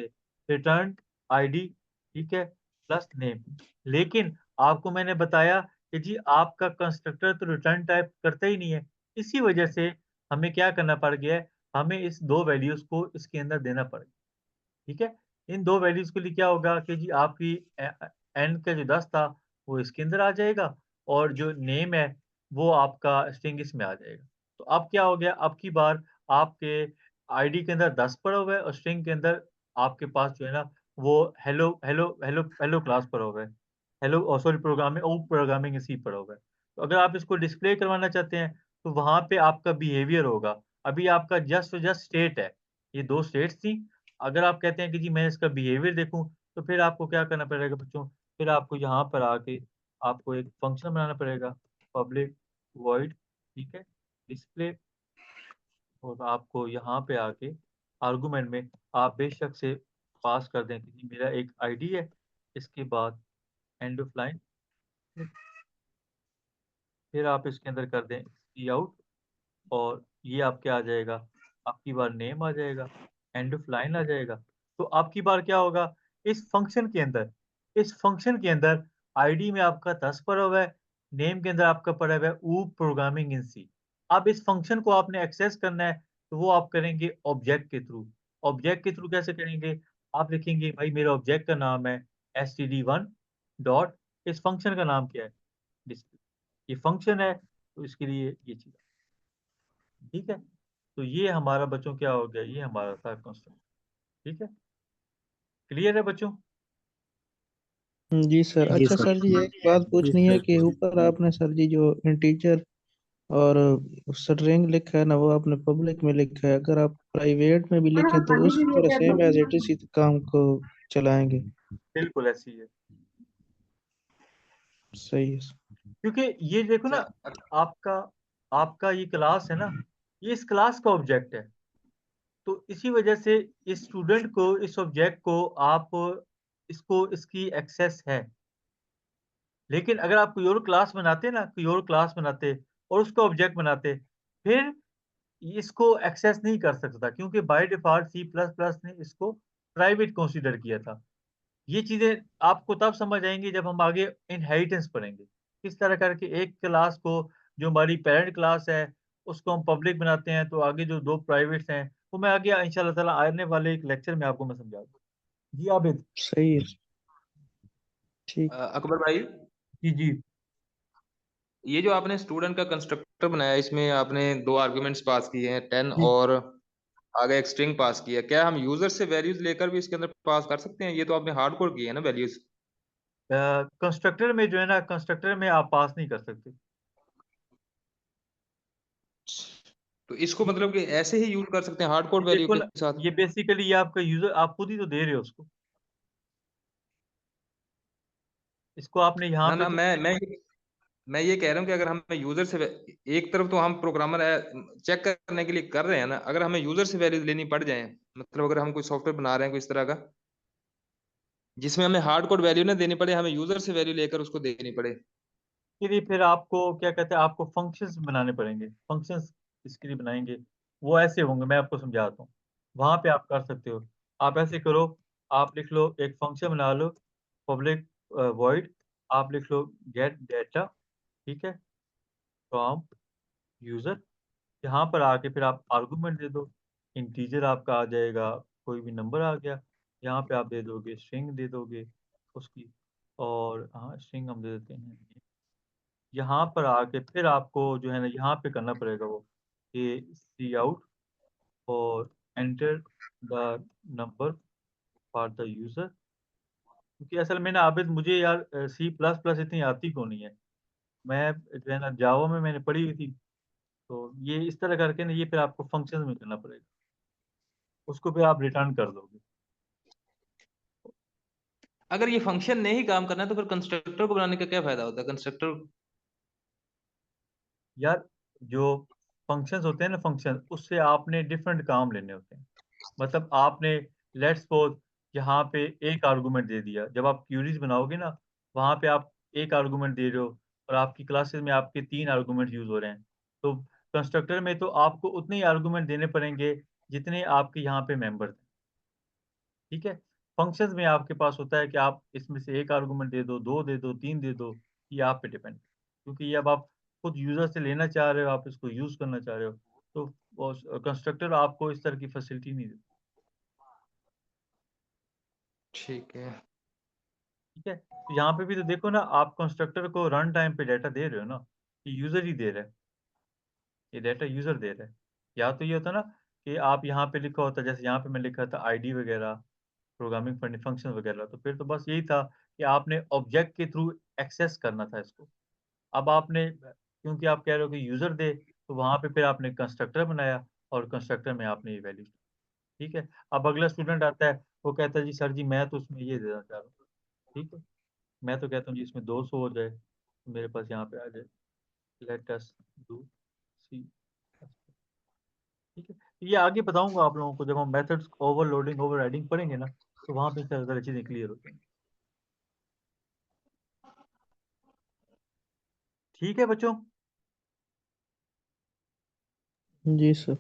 रिटर्न आईडी, ठीक है, प्लस नेम। लेकिन आपको मैंने बताया कि जी आपका कंस्ट्रक्टर तो रिटर्न टाइप करता ही नहीं है। इसी वजह से हमें क्या करना पड़ गया है, हमें इस 2 वैल्यूज़ को इसके अंदर देना पड़ गया, ठीक है? इन 2 वैल्यूज़ के लिए क्या होगा कि जी आपकी n का जो 10 था, वो इसके अंदर आ जाएगा और जो नेम है, वो आपका स्ट्रिंग इसमें आ जाएगा। तो अब क्या हो गया, अब की बार आपके आईडी के अंदर 10 पड़ा हुआ है और स्ट्रिंग के अंदर आपके पास जो है ना, वो hello hello hello hello class पड़ा हुआ है। सॉरी प्रोग्रामिंग सी पड़ा हुआ है। तो अगर आप इसको डिस्प्ले करवाना चाहते हैं, तो वहाँ पे आपका बिहेवियर होगा। अभी आपका जस्ट स्टेट है, ये 2 स्टेट्स थी। अगर आप कहते हैं कि जी मैं इसका बिहेवियर देखूँ, तो फिर आपको क्या करना पड़ेगा बच्चों? फिर आपको यहाँ पर आके आपको एक फंक्शन बनाना पड़ेगा, पब्लिक वॉइड, ठीक है, डिस्प्ले और आपको यहाँ पे आके आर्गुमेंट में आप बेशक से पास कर दें कि जी मेरा एक आईडी है, इसके बाद एंड ऑफ लाइन, फिर आप इसके अंदर कर दें काउट और ये आपके आ जाएगा, आपकी बार नेम आ जाएगा, एंड ऑफ लाइन आ जाएगा। तो आपकी बार क्या होगा, इस फंक्शन के अंदर आईडी में आपका 10 पड़ा हुआ है, नेम के अंदर आपका पड़ा हुआ है ऊप प्रोग्रामिंग इन सी। अब इस फंक्शन को आपने एक्सेस करना है, तो वो आप करेंगे ऑब्जेक्ट के थ्रू। ऑब्जेक्ट के थ्रू कैसे करेंगे? आप लिखेंगे भाई मेरा ऑब्जेक्ट का नाम है std1 डॉट, इस फंक्शन का नाम क्या है? डिस्प्ले। ये फंक्शन है, तो इसके लिए ये चीज़, ठीक है? तो ये हमारा बच्चों क्या हो गया, ये हमारा था कंस्ट्रक्ट, ठीक है? क्लियर है बच्चों? जी सर। जी अच्छा सर। सर जी, एक बात पूछनी है कि ऊपर आपने सर जी जो इंटीजर और स्ट्रिंग लिखा है ना, वो आपने पब्लिक में लिखा है। अगर आप प्राइवेट में भी लिखें तो उसी तरह सेम एज इट इज काम को चलाएंगे। बिल्कुल ऐसी ही है। सही है सर। क्योंकि ये देखो ना, आपका आपका ये क्लास है ना, ये इस क्लास का ऑब्जेक्ट है। तो इसी वजह से इस स्टूडेंट को, इस ऑब्जेक्ट को आप इसको इसकी एक्सेस है। लेकिन अगर आप कोई और क्लास बनाते ना, कोई और क्लास बनाते और उसको ऑब्जेक्ट बनाते, फिर इसको एक्सेस नहीं कर सकता, क्योंकि by default C plus plus ने इसको प्राइवेट कंसीडर किया था। ये चीजें आपको तब समझ आएंगी जब हम आगे इनहेरिटेंस पढ़ेंगे, किस तरह करके एक क्लास को, जो हमारी पेरेंट क्लास है, उसको हम पब्लिक बनाते हैं, तो आगे जो दो प्राइवेट्स हैं वो मैं आगे इंशाल्लाह ताला आने वाले एक लेक्चर में आपको मैं समझा दूँ। जी आबिद। सही है, ठीक। अकबर भाई, जी जी। ये जो आपने स्टूडेंट का कंस्ट्रक्टर बनाया, इसमें आपने दो आर्गुमेंट्स पास किए हैं 10 जी और आगे एक स्ट्रिंग पास की है। क्या हम यूजर से वैल्यूज लेकर भी इसके अंदर पास कर सकते हैं? ये तो आपने हार्ड कोड किए हैं ना वैल्यूज। कंस्ट्रक्टर में जो है ना, कंस्ट्रक्टर में आप पास नहीं कर सकते। तो इसको मतलब कि ऐसे ही यूज कर सकते हैं हार्ड कोड ये वैल्यू देखो के ना, साथ। ये बेसिकली ये आपका यूजर, आप खुद ही तो दे रहे हो उसको, इसको आपने यहाँ ना पे ना, तो मैं ये कह रहा हूँ कि अगर हमें यूजर से एक तरफ तो हम प्रोग्रामर चेक करने के लिए कर रहे हैं ना, अगर हमें यूजर से वैल्यूज लेनी पड़ जाए, मतलब अगर हम कोई सॉफ्टवेयर बना रहे हैं कोई इस तरह का जिसमें हमें हार्ड कोड वैल्यू ना देनी पड़े, हमें यूजर से वैल्यू लेकर उसको देनी पड़े। फिर आपको क्या कहते हैं, आपको फंक्शंस बनाने पड़ेंगे, फंक्शंस इसके लिए बनाएंगे। वो ऐसे होंगे, मैं आपको समझाता हूँ। वहां पे आप कर सकते हो, आप ऐसे करो, आप लिख लो एक फंक्शन बना लो, पब्लिक वॉइड, आप लिख लो गेट डेटा, ठीक है, फ्रॉम यूजर। यहाँ पर आके फिर आप आर्गुमेंट दे दो, इंटीजर आपका आ जाएगा, कोई भी नंबर आ गया, यहाँ पे आप दे दोगे स्ट्रिंग दे दोगे उसकी, और हाँ स्ट्रिंग हम दे देते हैं। यहाँ पर आके फिर आपको जो है ना, यहाँ पे करना पड़ेगा वो, ये सी आउट और enter the number for the user. क्योंकि असल में ना आबिद, मुझे यार सी प्लस प्लस इतनी आती को नहीं है, मैं जो है ना जावा में मैंने पढ़ी हुई थी। तो ये इस तरह करके ना, ये फिर आपको फंक्शन में करना पड़ेगा, उसको फिर आप रिटर्न कर दोगे। अगर ये फंक्शन नहीं काम करना है तो फिर कंस्ट्रक्टर को बनाने का क्या फायदा होता है? कंस्ट्रक्टर यार जो फंक्शंस होते हैं ना, फंक्शन उससे आपने डिफरेंट काम लेने होते हैं। मतलब आपने, लेट्स सपोज, यहाँ पे एक आर्गुमेंट दे दिया, जब आप क्यूरीज बनाओगे ना, वहाँ पे आप एक आर्गुमेंट दे रहे हो, और आपकी क्लासेस में आपके 3 आर्गुमेंट यूज हो रहे हैं। तो कंस्ट्रक्टर में तो आपको उतने ही आर्गुमेंट देने पड़ेंगे जितने आपके यहाँ पे मेंबर थे, ठीक है। फंक्शंस में आपके पास होता है कि आप इसमें से एक आर्गुमेंट दे दो, दो दे दो, तीन दे दो, ये आप पे डिपेंड, क्योंकि ये अब आप खुद यूजर से लेना चाह रहे हो, आप इसको यूज करना चाह रहे हो, तो कंस्ट्रक्टर आपको इस तरह की फैसिलिटी नहीं देता। ठीक है। ठीक है, तो यहाँ पे भी तो देखो ना, आप कंस्ट्रक्टर को रन टाइम पे डाटा दे रहे हो ना, ये यूजर ही दे रहा है, ये डाटा यूजर दे रहा है। या तो ये होता ना कि आप यहाँ पे लिखा होता, जैसे यहाँ पे मैं लिखा था आईडी वगैरह, प्रोग्रामिंग फंक्शन वगैरह, तो फिर तो बस यही था कि आपने ऑब्जेक्ट के थ्रू एक्सेस करना था इसको। अब आपने, क्योंकि आप कह रहे हो कि यूजर दे, तो वहां पे फिर आपने कंस्ट्रक्टर बनाया, और कंस्ट्रक्टर में आपने ये वैल्यू, ठीक है। अब अगला स्टूडेंट आता है, वो कहता है जी सर जी, मैं तो उसमें ये देना चाह रहा हूँ, ठीक है, मैं तो कहता हूँ जी इसमें 200 हो जाए, तो मेरे पास यहाँ पे आ जाए, लेट अस डू सी, ठीक है। ये आगे बताऊंगा आप लोगों को, जब हम मेथड्स ओवरलोडिंग ओवरराइडिंग पढ़ेंगे ना, तो वहां पे सारी चीजें क्लियर हो जाएंगी। ठीक है बच्चों, जी सर।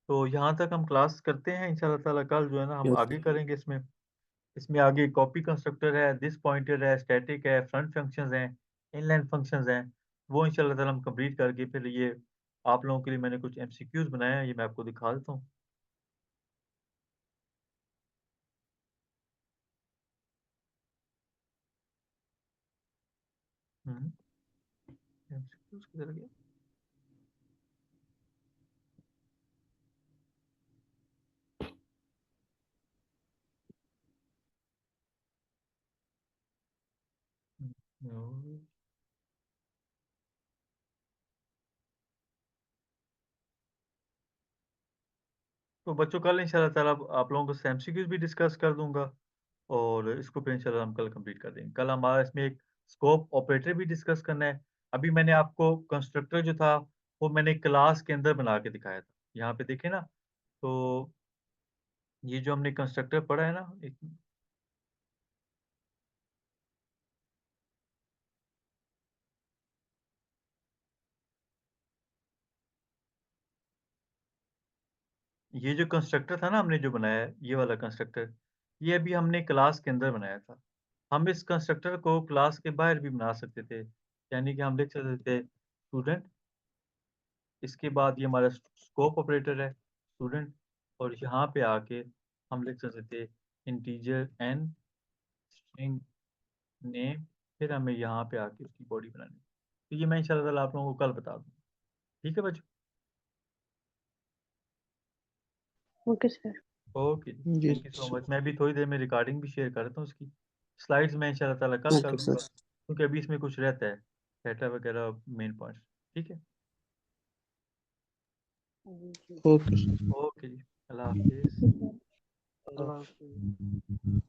तो यहाँ तक हम क्लास करते हैं, इंशाल्लाह ताला कल जो है ना हम यस आगे करेंगे इसमें। इसमें आगे कॉपी कंस्ट्रक्टर है, दिस पॉइंटर है, स्टैटिक है, फ्रंट फंक्शंस हैं, इनलाइन फंक्शंस हैं, वो इंशाल्लाह ताला हम कंप्लीट करके फिर ये आप लोगों के लिए मैंने कुछ एमसीक्यूज बनाए हैं, ये मैं आपको दिखा देता हूँ। एमसीक्यूज किधर गया? हम्म, तो बच्चों कल इंशाल्लाह ताला आप लोगों को एमसीक्यूज भी डिस्कस कर दूंगा, और इसको फिर इंशाल्लाह हम कल कंप्लीट कर देंगे। कल हमारा इसमें एक स्कोप ऑपरेटर भी डिस्कस करना है। अभी मैंने आपको कंस्ट्रक्टर जो था वो मैंने क्लास के अंदर बना के दिखाया था। यहाँ पे देखें ना, तो ये जो हमने कंस्ट्रक्टर पढ़ा है ना, एक ये जो कंस्ट्रक्टर था ना हमने जो बनाया है, ये वाला कंस्ट्रक्टर, ये अभी हमने क्लास के अंदर बनाया था। हम इस कंस्ट्रक्टर को क्लास के बाहर भी बना सकते थे, यानी कि हम लिख सकते थे स्टूडेंट, इसके बाद ये हमारा स्कोप ऑपरेटर है स्टूडेंट, और यहाँ पे आके हम लिख सकते थे इंटीजर n स्ट्रिंग नेम, फिर हमें यहाँ पे आके उसकी बॉडी बनानी। तो ये मैं इंशाल्लाह ताला आप लोगों को कल बता दूँ। ठीक है बच्चों? Okay sir. ओके जी, जी थैंक यू सो मच। मैं भी थोड़ी देर में रिकॉर्डिंग भी शेयर कर देता हूँ उसकी। स्लाइड्स मैं इंशाल्लाह ताला कल कर ओके दूंगा, सर। क्योंकि अभी इसमें कुछ रहता है डाटा वगैरह मेन पॉइंट्स। ठीक है, ओके सर। ओके जी, अल्लाह हाफिज़। अल्लाह हम्म।